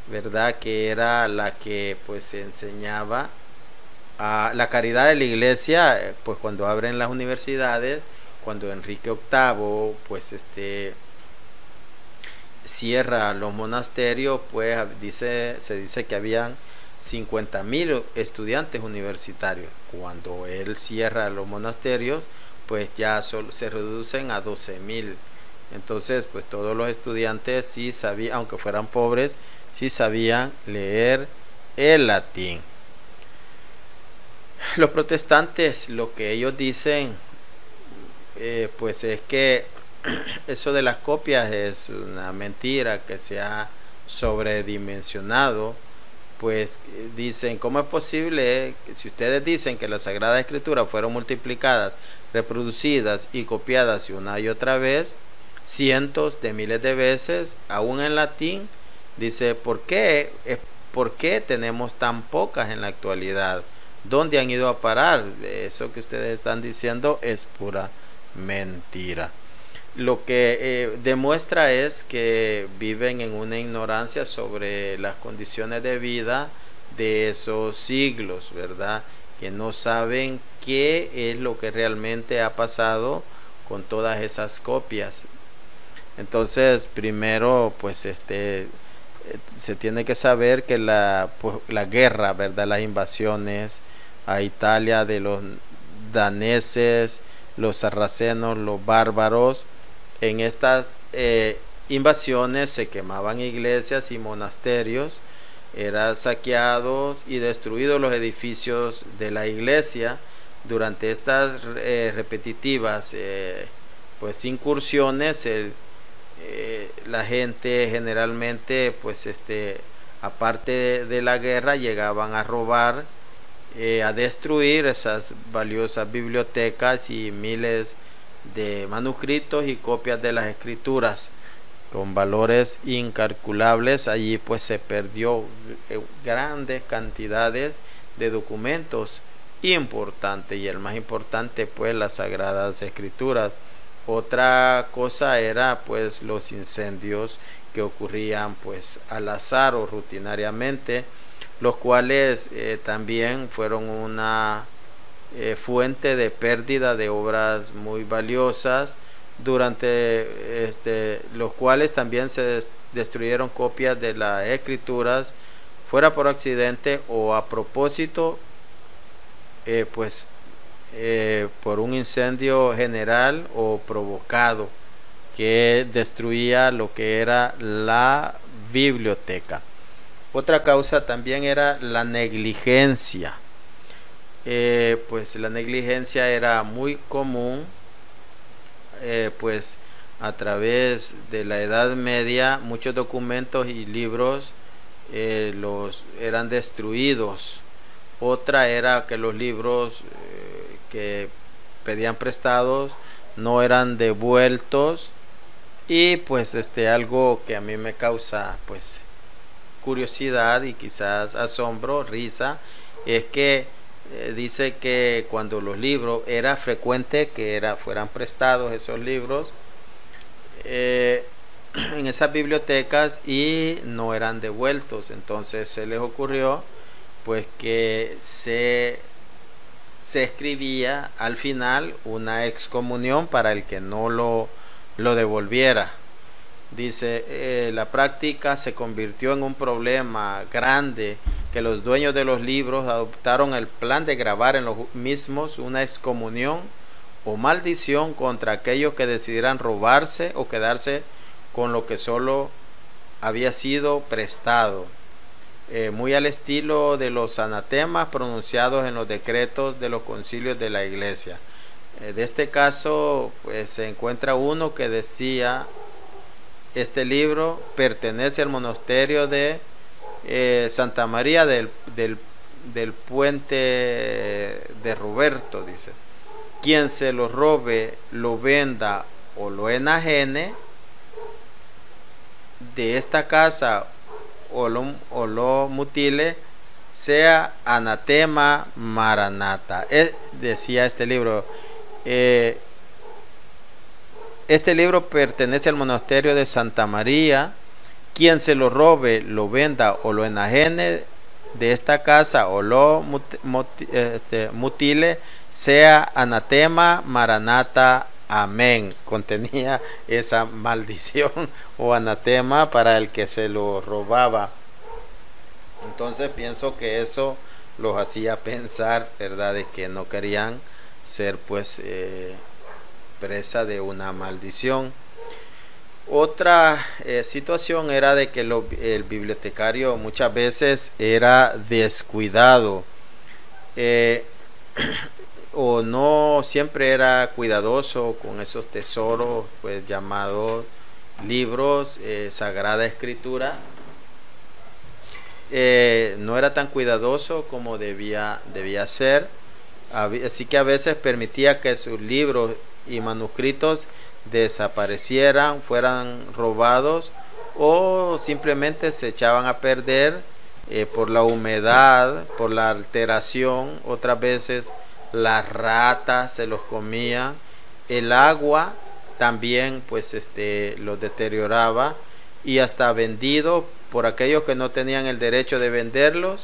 ¿verdad? Que era la que pues enseñaba a la caridad de la iglesia. Pues cuando abren las universidades, cuando Enrique VIII pues cierra los monasterios, pues se dice que habían 50,000 estudiantes universitarios. Cuando él cierra los monasterios, pues ya solo se reducen a 12,000. Entonces pues todos los estudiantes sí sabían, aunque fueran pobres, sí sabían leer el latín. Los protestantes, lo que ellos dicen pues es que eso de las copias es una mentira que se ha sobredimensionado. Pues dicen, ¿cómo es posible que si ustedes dicen que las Sagradas Escrituras fueron multiplicadas, reproducidas y copiadas una y otra vez, cientos de miles de veces, aún en latín? Dice, ¿por qué tenemos tan pocas en la actualidad? ¿Dónde han ido a parar? Eso que ustedes están diciendo es pura mentira. Lo que demuestra es que viven en una ignorancia sobre las condiciones de vida de esos siglos, ¿verdad? Que no saben qué es lo que realmente ha pasado con todas esas copias. Entonces, primero, pues se tiene que saber que la guerra, ¿verdad? Las invasiones a Italia de los daneses, los sarracenos, los bárbaros, en estas invasiones se quemaban iglesias y monasterios, eran saqueados y destruidos los edificios de la iglesia. Durante estas repetitivas pues incursiones, la gente generalmente, pues aparte de la guerra, llegaban a robar, a destruir esas valiosas bibliotecas y miles de manuscritos y copias de las escrituras con valores incalculables. Allí pues se perdió grandes cantidades de documentos importantes, y el más importante pues las Sagradas Escrituras. Otra cosa era pues los incendios que ocurrían pues al azar o rutinariamente, los cuales también fueron una fuente de pérdida de obras muy valiosas, durante los cuales también se destruyeron copias de las escrituras, fuera por accidente o a propósito, por un incendio general o provocado que destruía lo que era la biblioteca. Otra causa también era la negligencia. Pues la negligencia era muy común, pues a través de la Edad Media muchos documentos y libros los eran destruidos. Otra era que los libros que pedían prestados no eran devueltos. Y pues algo que a mí me causa pues curiosidad y quizás asombro, risa, es que dice que cuando los libros, era frecuente que fueran prestados esos libros en esas bibliotecas y no eran devueltos. Entonces se les ocurrió pues que se escribía al final una excomunión para el que no lo devolviera. Dice, la práctica se convirtió en un problema grande, que los dueños de los libros adoptaron el plan de grabar en los mismos una excomunión o maldición contra aquellos que decidieran robarse o quedarse con lo que solo había sido prestado, muy al estilo de los anatemas pronunciados en los decretos de los concilios de la iglesia. De este caso pues se encuentra uno que decía: este libro pertenece al monasterio de Santa María del Puente de Roberto, dice. Quien se lo robe, lo venda o lo enajene de esta casa o lo mutile, sea anatema maranata. Decía este libro, este libro pertenece al monasterio de Santa María. Quien se lo robe, lo venda o lo enajene de esta casa o lo mutile, sea anatema maranata. Amén. Contenía esa maldición o anatema para el que se lo robaba. Entonces pienso que eso los hacía pensar, ¿verdad?, de que no querían ser pues presa de una maldición. Otra situación era de que el bibliotecario muchas veces era descuidado. o no siempre era cuidadoso con esos tesoros, pues llamados libros, Sagrada Escritura. No era tan cuidadoso como debía ser, así que a veces permitía que sus libros y manuscritos desaparecieran, fueran robados o simplemente se echaban a perder por la humedad, por la alteración. Otras veces las ratas se los comían, el agua también pues los deterioraba, y hasta vendido por aquellos que no tenían el derecho de venderlos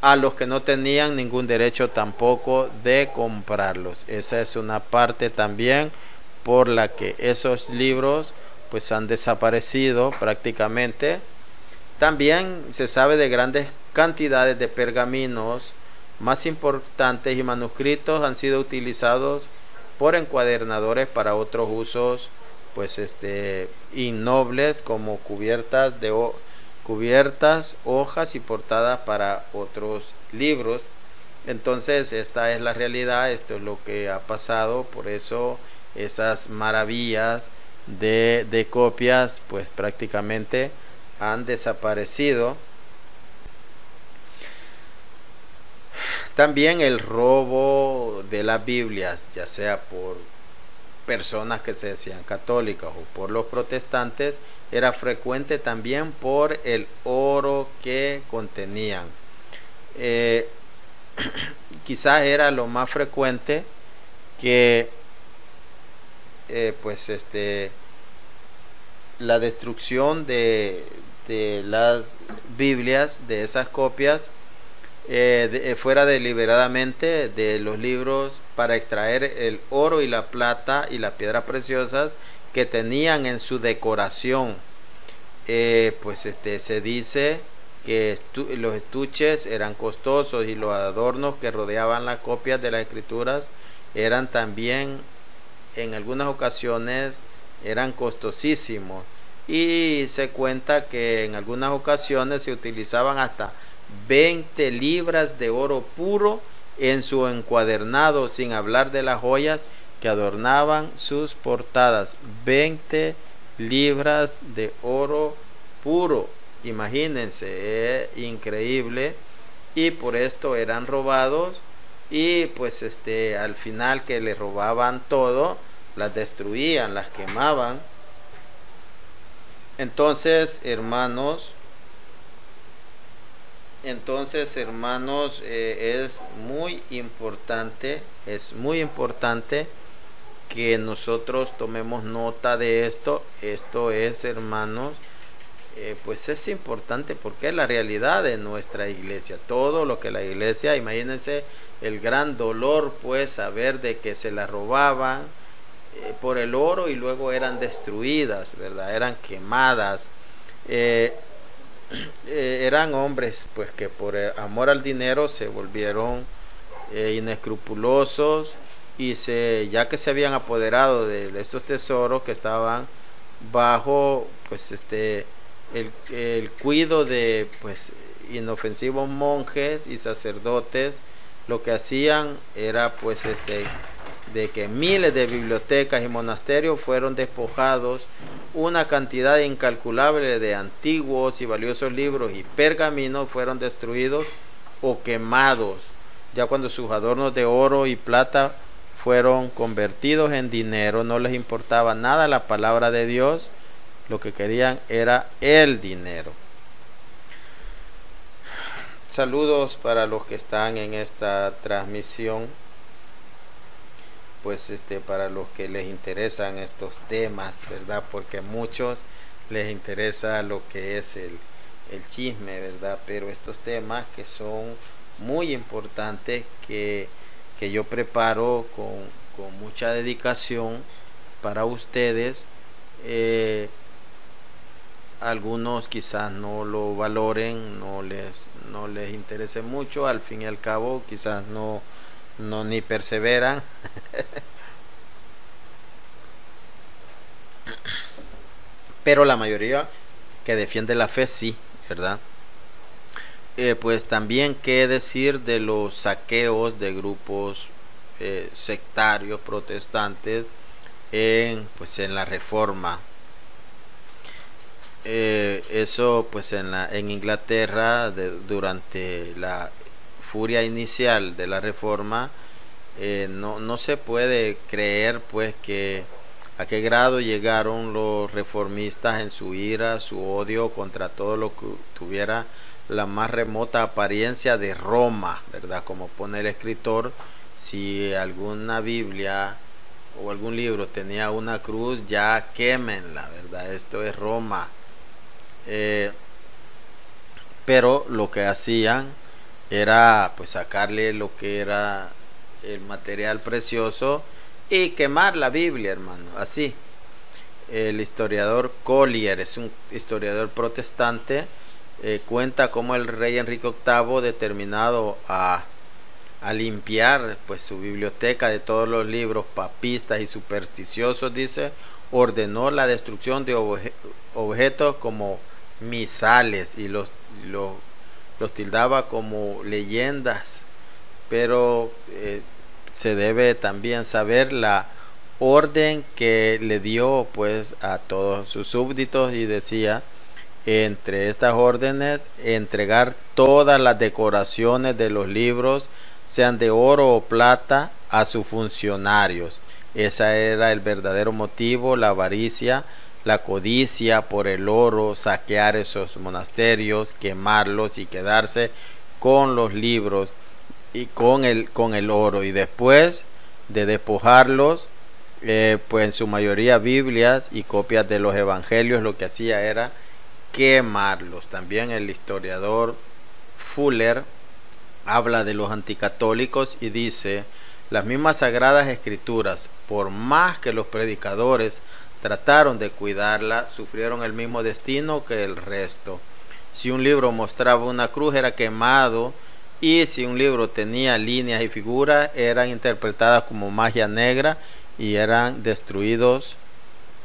a los que no tenían ningún derecho tampoco de comprarlos. Esa es una parte también por la que esos libros pues han desaparecido prácticamente. También se sabe de grandes cantidades de pergaminos más importantes y manuscritos han sido utilizados por encuadernadores para otros usos pues innobles, como cubiertas, hojas y portadas para otros libros. Entonces esta es la realidad, esto es lo que ha pasado. Por eso esas maravillas de copias pues prácticamente han desaparecido. También el robo de las Biblias, ya sea por personas que se decían católicas o por los protestantes, era frecuente también por el oro que contenían. Quizás era lo más frecuente que la destrucción de las Biblias, de esas copias, fuera deliberadamente de los libros para extraer el oro y la plata y las piedras preciosas que tenían en su decoración. Se dice que los estuches eran costosos y los adornos que rodeaban las copias de las escrituras eran también, en algunas ocasiones, eran costosísimos, y se cuenta que en algunas ocasiones se utilizaban hasta 20 libras de oro puro en su encuadernado, sin hablar de las joyas que adornaban sus portadas. 20 libras de oro puro, imagínense, increíble. Y por esto eran robados, y pues al final que le robaban todo, las destruían, las quemaban. Entonces hermanos, es muy importante que nosotros tomemos nota de esto. Esto es, hermanos, pues es importante porque es la realidad de nuestra iglesia. Todo lo que la iglesia, imagínense el gran dolor, pues, saber de que se la robaban por el oro y luego eran destruidas, ¿verdad? Eran quemadas. Eran hombres pues que por amor al dinero se volvieron inescrupulosos, y ya que se habían apoderado de estos tesoros que estaban bajo pues el cuidado de pues inofensivos monjes y sacerdotes, lo que hacían era pues de que miles de bibliotecas y monasterios fueron despojados, una cantidad incalculable de antiguos y valiosos libros y pergaminos fueron destruidos o quemados, ya cuando sus adornos de oro y plata fueron convertidos en dinero. No les importaba nada la palabra de Dios, lo que querían era el dinero. Saludos para los que están en esta transmisión, pues para los que les interesan estos temas, ¿verdad? Porque a muchos les interesa lo que es el chisme, ¿verdad? Pero estos temas que son muy importantes, que yo preparo con mucha dedicación para ustedes, algunos quizás no lo valoren, no les interese mucho, al fin y al cabo quizás no ni perseveran. Pero la mayoría que defiende la fe sí, ¿verdad? Pues también qué decir de los saqueos de grupos sectarios protestantes pues en la Reforma. Eso pues en Inglaterra durante la furia inicial de la Reforma, no se puede creer pues que a qué grado llegaron los reformistas en su ira, su odio contra todo lo que tuviera la más remota apariencia de Roma, ¿verdad? Como pone el escritor, si alguna Biblia o algún libro tenía una cruz, ya quémenla, ¿verdad? Esto es Roma. Pero lo que hacían era pues sacarle lo que era el material precioso y quemar la Biblia, hermano, así. El historiador Collier, es un historiador protestante, cuenta cómo el rey Enrique VIII, determinado a limpiar pues su biblioteca de todos los libros papistas y supersticiosos, dice, ordenó la destrucción de objetos como misales y los tildaba como leyendas. Pero se debe también saber la orden que le dio pues a todos sus súbditos, y decía entre estas órdenes entregar todas las decoraciones de los libros, sean de oro o plata, a sus funcionarios. Ese era el verdadero motivo, la avaricia, la codicia por el oro, saquear esos monasterios, quemarlos y quedarse con los libros y con el oro, y después de despojarlos, pues en su mayoría Biblias y copias de los evangelios, lo que hacía era quemarlos. También el historiador Fuller habla de los anticatólicos y dice: las mismas sagradas escrituras, por más que los predicadores trataron de cuidarla, sufrieron el mismo destino que el resto. Si un libro mostraba una cruz, era quemado, y si un libro tenía líneas y figuras, eran interpretadas como magia negra y eran destruidos,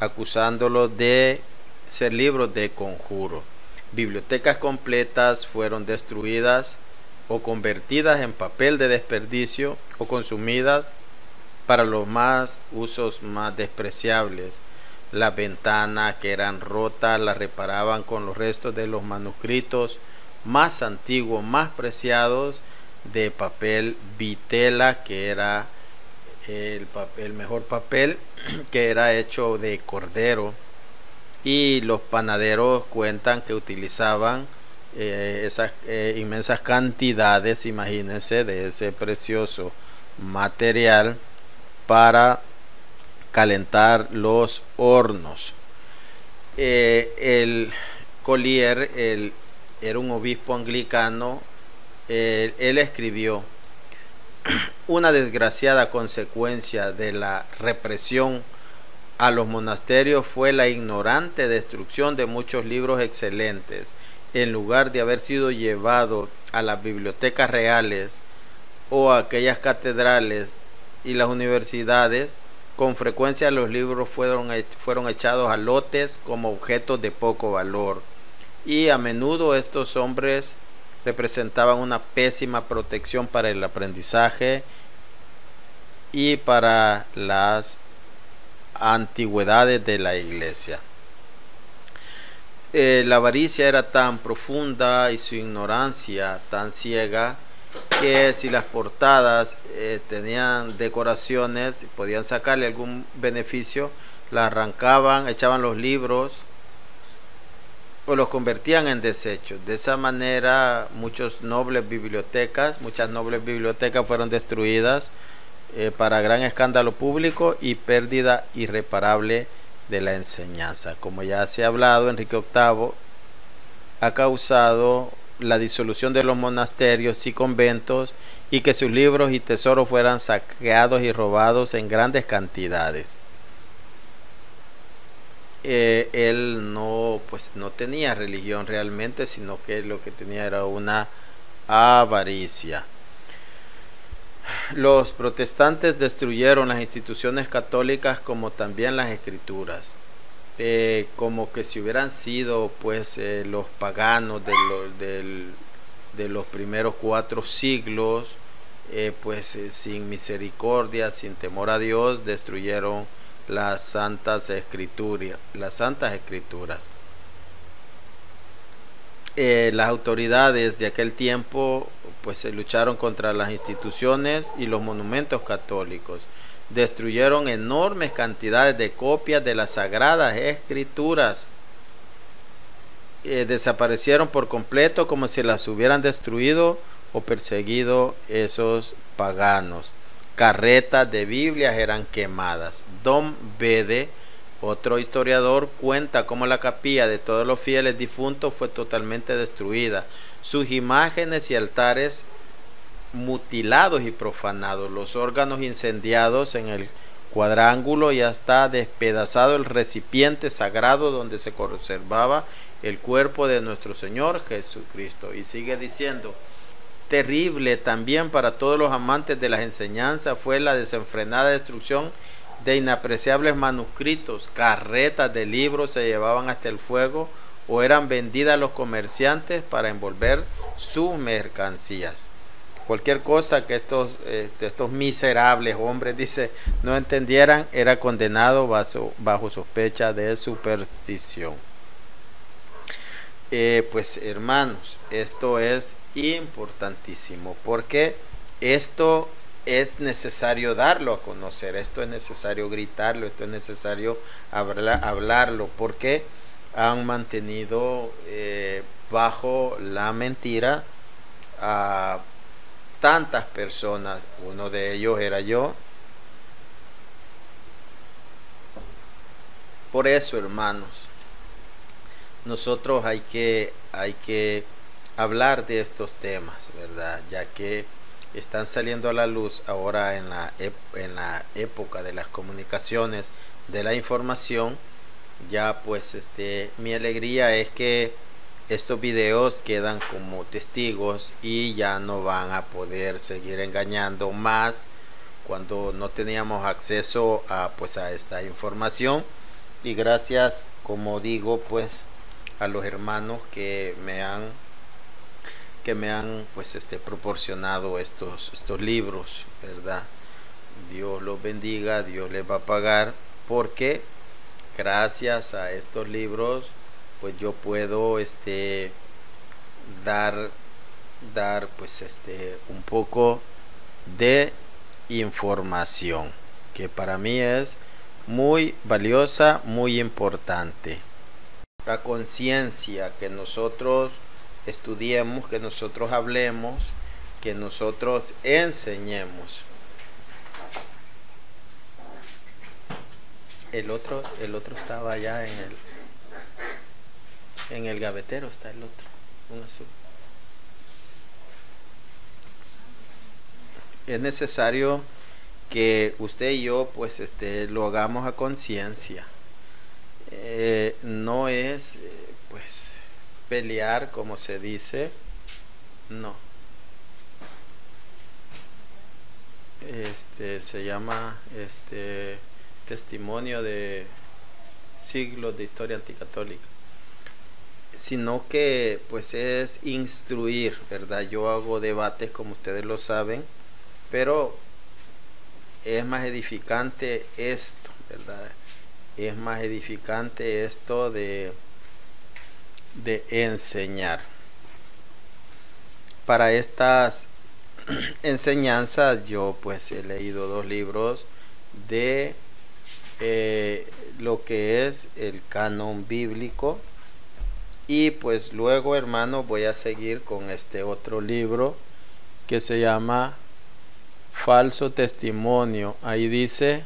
acusándolos de ser libros de conjuro. Bibliotecas completas fueron destruidas o convertidas en papel de desperdicio o consumidas para los usos más despreciables. Las ventanas que eran rotas las reparaban con los restos de los manuscritos más antiguos, más preciados, de papel vitela, que era el mejor papel, que era hecho de cordero. Y los panaderos cuentan que utilizaban esas inmensas cantidades, imagínense, de ese precioso material para calentar los hornos. El Collier era un obispo anglicano. Él escribió: una desgraciada consecuencia de la represión a los monasterios fue la ignorante destrucción de muchos libros excelentes. En lugar de haber sido llevado a las bibliotecas reales o a aquellas catedrales y las universidades, con frecuencia los libros fueron echados a lotes como objetos de poco valor, y a menudo estos hombres representaban una pésima protección para el aprendizaje y para las antigüedades de la iglesia. La avaricia era tan profunda y su ignorancia tan ciega que si las portadas tenían decoraciones, podían sacarle algún beneficio, la arrancaban, echaban los libros o los convertían en desechos. De esa manera muchas nobles bibliotecas fueron destruidas para gran escándalo público y pérdida irreparable de la enseñanza. Como ya se ha hablado, Enrique VIII ha causado la disolución de los monasterios y conventos, y que sus libros y tesoros fueran saqueados y robados en grandes cantidades. Él no tenía religión realmente, sino que lo que tenía era una avaricia. Los protestantes destruyeron las instituciones católicas como también las escrituras, como que si hubieran sido los paganos de los primeros 4 siglos, sin misericordia, sin temor a Dios, destruyeron las santas escrituras. Las autoridades de aquel tiempo pues se lucharon contra las instituciones y los monumentos católicos. Destruyeron enormes cantidades de copias de las sagradas escrituras. Desaparecieron por completo, como si las hubieran destruido o perseguido esos paganos. Carretas de Biblias eran quemadas. Don Bede, otro historiador, cuenta cómo la capilla de todos los fieles difuntos fue totalmente destruida, sus imágenes y altares mutilados y profanados, los órganos incendiados en el cuadrángulo, y hasta despedazado el recipiente sagrado donde se conservaba el cuerpo de nuestro Señor Jesucristo. Y sigue diciendo: terrible también para todos los amantes de las enseñanzas fue la desenfrenada destrucción de inapreciables manuscritos. Carretas de libros se llevaban hasta el fuego o eran vendidas a los comerciantes para envolver sus mercancías. Cualquier cosa que estos miserables hombres, dice, no entendieran, era condenado bajo sospecha de superstición. Pues hermanos, esto es importantísimo, porque esto es necesario darlo a conocer, esto es necesario gritarlo, esto es necesario hablarlo, porque han mantenido bajo la mentira a tantas personas. Uno de ellos era yo. Por eso, hermanos, nosotros hay que hablar de estos temas, ¿verdad? Ya que están saliendo a la luz ahora en la época de las comunicaciones, de la información. Ya pues mi alegría es que estos videos quedan como testigos y ya no van a poder seguir engañando más cuando no teníamos acceso a esta información. Y gracias, como digo, pues a los hermanos que me han proporcionado estos libros, ¿verdad? Dios los bendiga, Dios les va a pagar, porque gracias a estos libros pues yo puedo dar un poco de información que para mí es muy valiosa, muy importante. La conciencia, que nosotros estudiemos, que nosotros hablemos, que nosotros enseñemos. El otro estaba allá en el gavetero, está el otro, un azul. Es necesario que usted y yo pues lo hagamos a conciencia. No es pues pelear, como se dice, no. Se llama testimonio de siglos de historia anticatólica, sino que pues es instruir, ¿verdad? Yo hago debates, como ustedes lo saben, pero es más edificante esto, ¿verdad? Es más edificante esto de enseñar. Para estas enseñanzas yo pues he leído 2 libros de lo que es el canon bíblico, y pues luego, hermano, voy a seguir con este otro libro que se llama Falso Testimonio. Ahí dice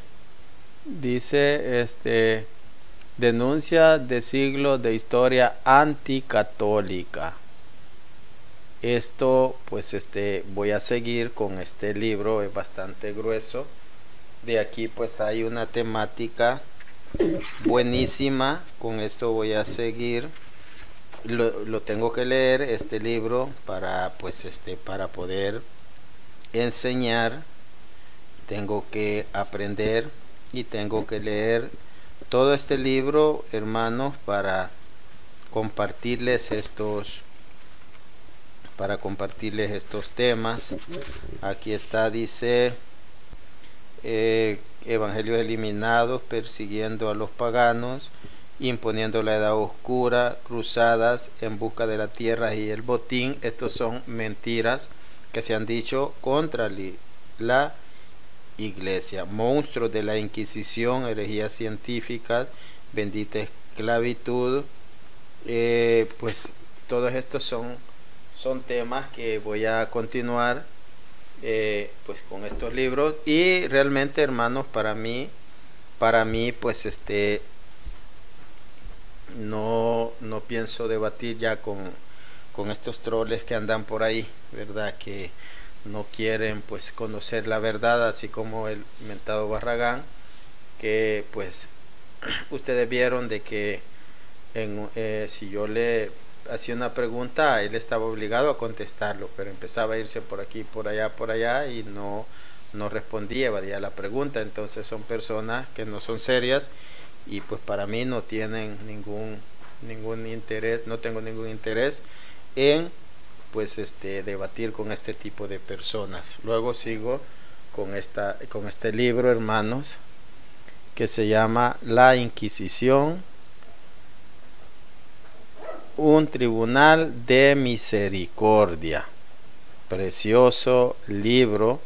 denuncia de siglos de historia anticatólica. Esto pues voy a seguir con este libro, es bastante grueso. De aquí pues hay una temática buenísima. Con esto voy a seguir. Lo tengo que leer, este libro, para para poder enseñar. Tengo que aprender y tengo que leer todo este libro, hermanos, para compartirles estos para compartirles estos temas. Aquí está, dice, evangelios eliminados, persiguiendo a los paganos, imponiendo la edad oscura, cruzadas en busca de la tierra y el botín. Estos son mentiras que se han dicho contra la iglesia. Monstruos de la Inquisición, herejías científicas, bendita esclavitud. Pues todos estos son temas que voy a continuar pues con estos libros. Y realmente, hermanos, para mí pues no pienso debatir ya con estos troles que andan por ahí, verdad, que no quieren pues conocer la verdad, así como el mentado Barragán, que pues ustedes vieron de que si yo le hacía una pregunta, él estaba obligado a contestarlo, pero empezaba a irse por aquí, por allá y no respondía, evadía la pregunta. Entonces son personas que no son serias y pues para mí no tienen ningún interés, no tengo ningún interés en pues debatir con este tipo de personas. Luego sigo con este libro, hermanos, que se llama La Inquisición, un tribunal de misericordia. Precioso libro.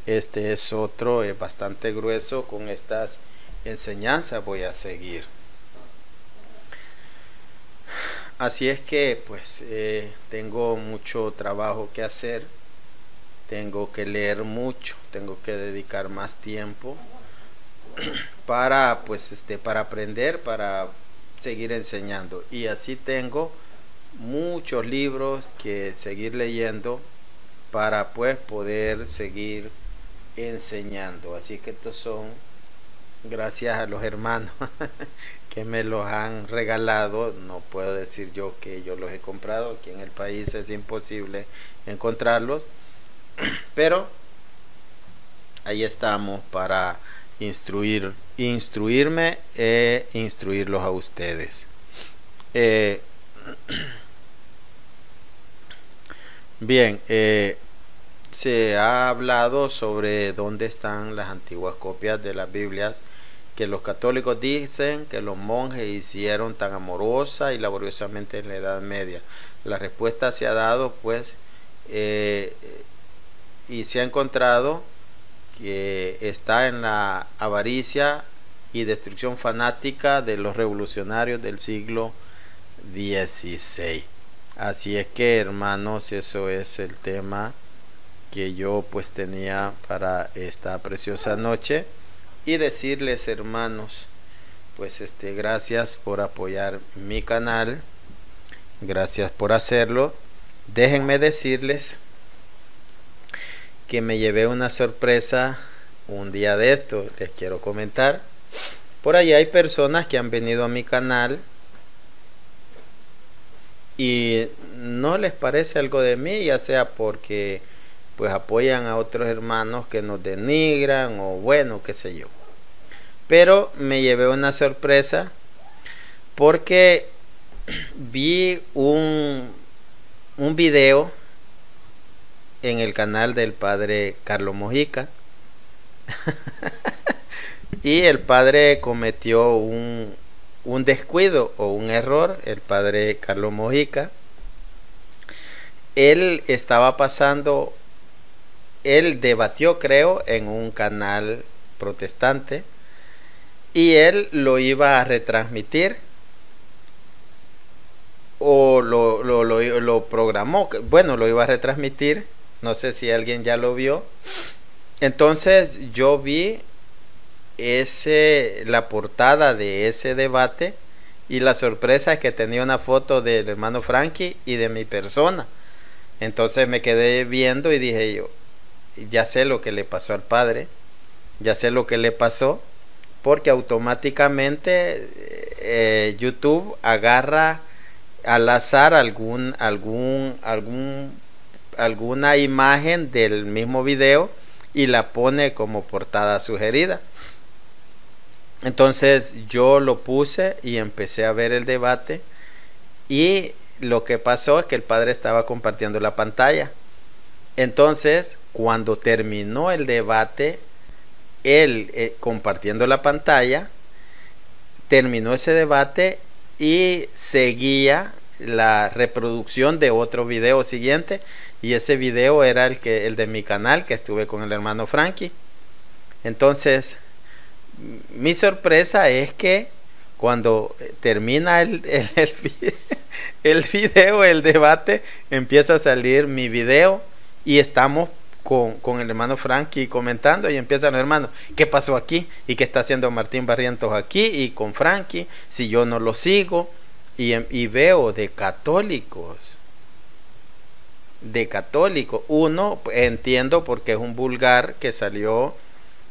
Este es otro, es bastante grueso. Con estas enseñanzas voy a seguir. Así es que pues tengo mucho trabajo que hacer, tengo que leer mucho, tengo que dedicar más tiempo para pues para aprender, para seguir enseñando. Y así tengo muchos libros que seguir leyendo para pues poder seguir enseñando. Así que estos son gracias a los hermanos que me los han regalado. No puedo decir yo que yo los he comprado, aquí en el país es imposible encontrarlos, pero ahí estamos para instruirme e instruirlos a ustedes. Bien, se ha hablado sobre dónde están las antiguas copias de las Biblias que los católicos dicen que los monjes hicieron tan amorosa y laboriosamente en la Edad Media. La respuesta se ha dado pues y se ha encontrado que está en la avaricia y destrucción fanática de los revolucionarios del siglo XVI. Así es que, hermanos, eso es el tema que yo pues tenía para esta preciosa noche. Y decirles, hermanos, pues gracias por apoyar mi canal, gracias por hacerlo. Déjenme decirles que me llevé una sorpresa un día de esto, les quiero comentar. Por ahí hay personas que han venido a mi canal y no les parece algo de mí, ya sea porque pues apoyan a otros hermanos que nos denigran o bueno, qué sé yo. Pero me llevé una sorpresa porque vi un video en el canal del padre Carlos Mojica y el padre cometió un descuido o un error. El padre Carlos Mojica, él estaba pasando, él debatió, creo, en un canal protestante y él lo iba a retransmitir o lo programó, bueno, lo iba a retransmitir, no sé si alguien ya lo vio. Entonces yo vi la portada de ese debate y la sorpresa es que tenía una foto del hermano Frankie y de mi persona. Entonces me quedé viendo y dije yo, ya sé lo que le pasó al padre, ya sé lo que le pasó, porque automáticamente YouTube agarra al azar alguna imagen del mismo video y la pone como portada sugerida. Entonces yo lo puse y empecé a ver el debate y lo que pasó es que el padre estaba compartiendo la pantalla. Entonces, cuando terminó el debate, él compartiendo la pantalla, terminó ese debate y seguía la reproducción de otro video siguiente, y ese video era el de mi canal, que estuve con el hermano Frankie. Entonces, mi sorpresa es que cuando termina el video, el debate, empieza a salir mi video y estamos con el hermano Frankie comentando, y empiezan los hermanos: ¿qué pasó aquí? ¿Y qué está haciendo Martín Barrientos aquí? Y con Frankie, si yo no lo sigo. Y veo de católicos. Uno, entiendo porque es un vulgar que salió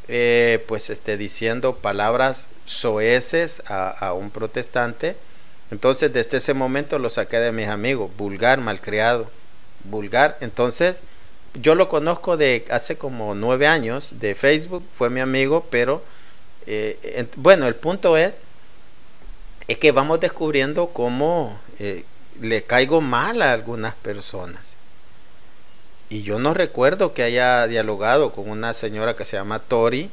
diciendo palabras soeces a un protestante. Entonces desde ese momento lo saqué de mis amigos. Vulgar, malcriado, vulgar. Entonces yo lo conozco de hace como 9 años de Facebook, fue mi amigo, pero bueno, el punto es que vamos descubriendo cómo le caigo mal a algunas personas. Y yo no recuerdo que haya dialogado con una señora que se llama Tori,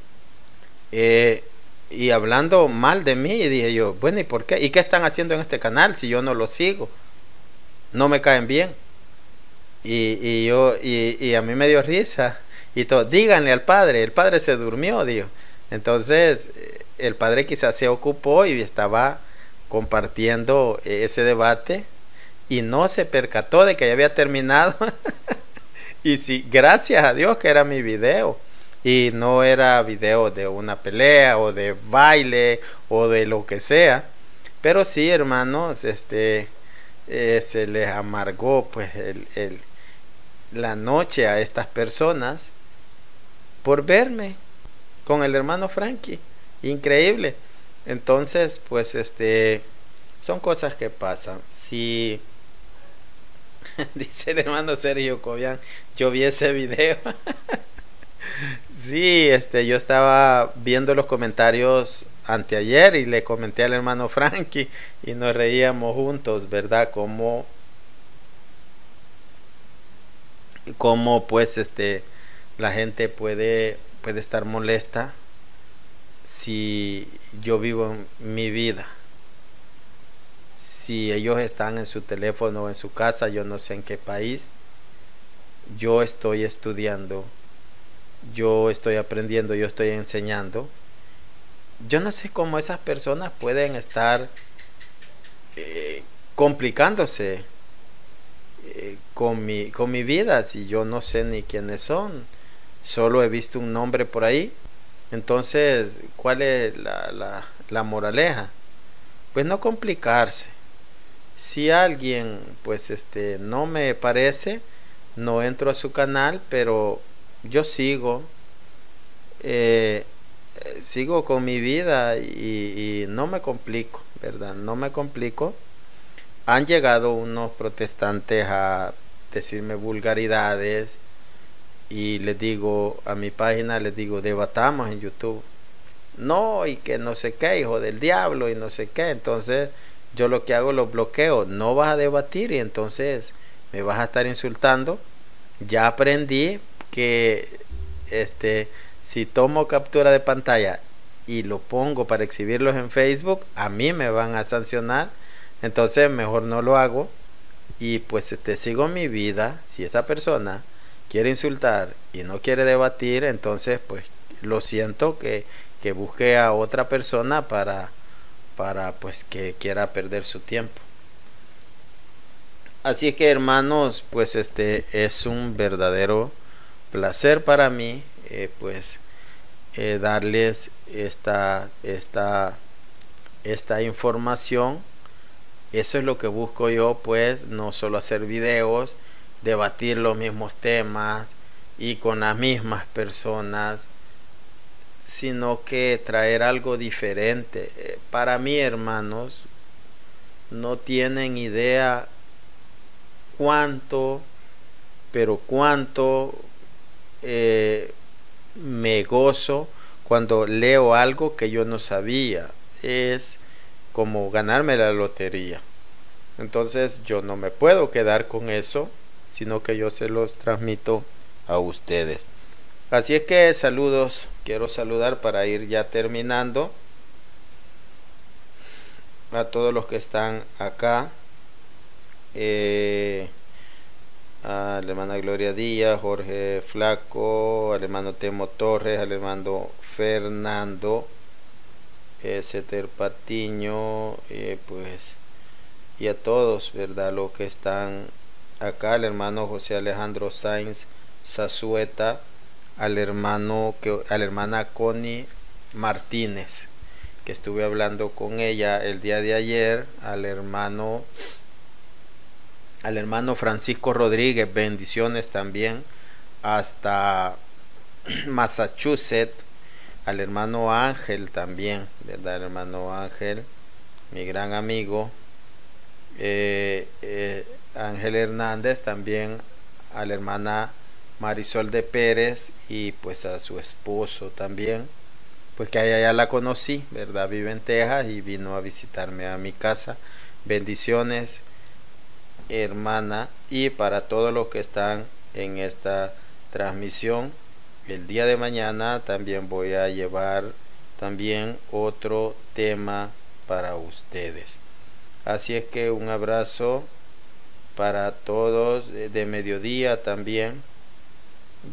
y hablando mal de mí, y dije yo: bueno, ¿y por qué? ¿Y qué están haciendo en este canal si yo no lo sigo? No me caen bien. Y a mí me dio risa. Y todo: díganle al padre, el padre se durmió, dijo. Entonces el padre quizás se ocupó y estaba compartiendo ese debate y no se percató de que ya había terminado. Y sí, gracias a Dios que era mi video y no era video de una pelea o de baile o de lo que sea. Pero sí, hermanos, se les amargó pues la noche a estas personas por verme con el hermano Frankie. Increíble. Entonces, pues son cosas que pasan. Si dice el hermano Sergio Cobian, yo vi ese video. Sí, yo estaba viendo los comentarios anteayer y le comenté al hermano Frankie y nos reíamos juntos, ¿verdad? Como pues la gente puede estar molesta si yo vivo en mi vida. Si ellos están en su teléfono o en su casa, yo no sé en qué país, yo estoy estudiando, yo estoy aprendiendo, yo estoy enseñando. Yo no sé cómo esas personas pueden estar complicándose con mi vida, si yo no sé ni quiénes son, solo he visto un nombre por ahí. Entonces, ¿cuál es la moraleja? Pues no complicarse. Si alguien pues no me parece, no entro a su canal, pero yo sigo con mi vida y no me complico, ¿verdad? No me complico. Han llegado unos protestantes a decirme vulgaridades y les digo, a mi página les digo: debatamos en YouTube. No, y que no sé qué, hijo del diablo, y no sé qué. Entonces yo lo que hago, los bloqueo. No vas a debatir y entonces me vas a estar insultando. Ya aprendí que si tomo captura de pantalla y lo pongo para exhibirlos en Facebook, a mí me van a sancionar. Entonces mejor no lo hago y pues sigo mi vida. Si esta persona quiere insultar y no quiere debatir, entonces pues lo siento, que busque a otra persona para pues que quiera perder su tiempo. Así que, hermanos, pues es un verdadero placer para mí darles esta información. Eso es lo que busco yo, pues no solo hacer videos, debatir los mismos temas y con las mismas personas, sino que traer algo diferente. Para mí, hermanos, no tienen idea cuánto me gozo cuando leo algo que yo no sabía. Es como ganarme la lotería. Entonces yo no me puedo quedar con eso, sino que yo se los transmito a ustedes. Así es que saludos, quiero saludar para ir ya terminando a todos los que están acá. A la hermana Gloria Díaz, Jorge Flaco, al hermano Temo Torres, al hermano Fernando, Ceter Patiño, pues, y a todos, ¿verdad? Los que están acá, al hermano José Alejandro Sainz Zazueta, a la hermana Connie Martínez, que estuve hablando con ella el día de ayer, al hermano Francisco Rodríguez, bendiciones también, hasta Massachusetts, al hermano Ángel también, ¿verdad? El hermano Ángel, mi gran amigo, Ángel Hernández también, a la hermana Marisol de Pérez y pues a su esposo también, pues que allá ya la conocí, ¿verdad? Vive en Texas y vino a visitarme a mi casa. Bendiciones, hermana, y para todos los que están en esta transmisión. El día de mañana también voy a llevar también otro tema para ustedes. Así es que un abrazo para todos, de mediodía también.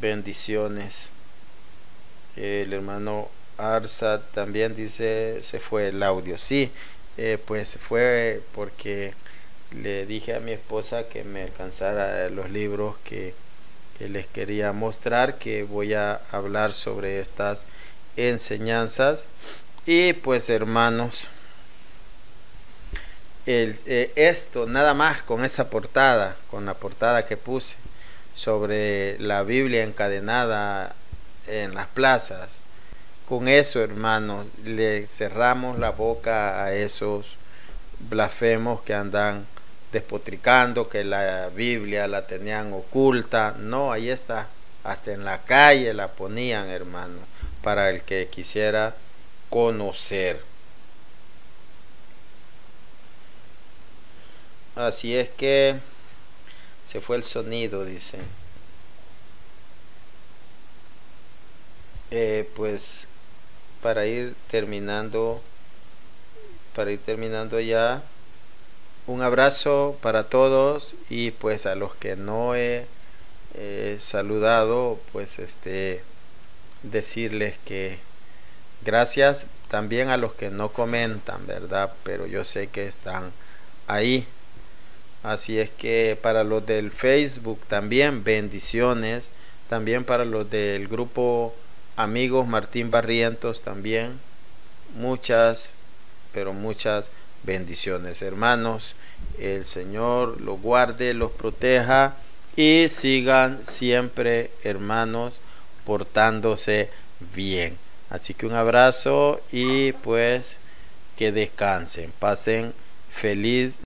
Bendiciones. El hermano Arsa también dice, se fue el audio. Sí, pues fue porque le dije a mi esposa que me alcanzara los libros que les quería mostrar, que voy a hablar sobre estas enseñanzas. Y pues hermanos, esto nada más con esa portada, con la portada que puse sobre la Biblia encadenada en las plazas, con eso, hermanos, le cerramos la boca a esos blasfemos que andan despotricando que la Biblia la tenían oculta. No, ahí está, hasta en la calle la ponían, hermano, para el que quisiera conocer. Así es que se fue el sonido, dicen. Pues para ir terminando ya, un abrazo para todos, y pues a los que no he saludado, pues decirles que gracias, también a los que no comentan, ¿verdad? Pero yo sé que están ahí. Así es que para los del Facebook también bendiciones, también para los del grupo Amigos Martín Barrientos también muchas, pero muchas bendiciones, hermanos. El Señor los guarde, los proteja y sigan siempre, hermanos, portándose bien. Así que un abrazo y pues que descansen, pasen feliz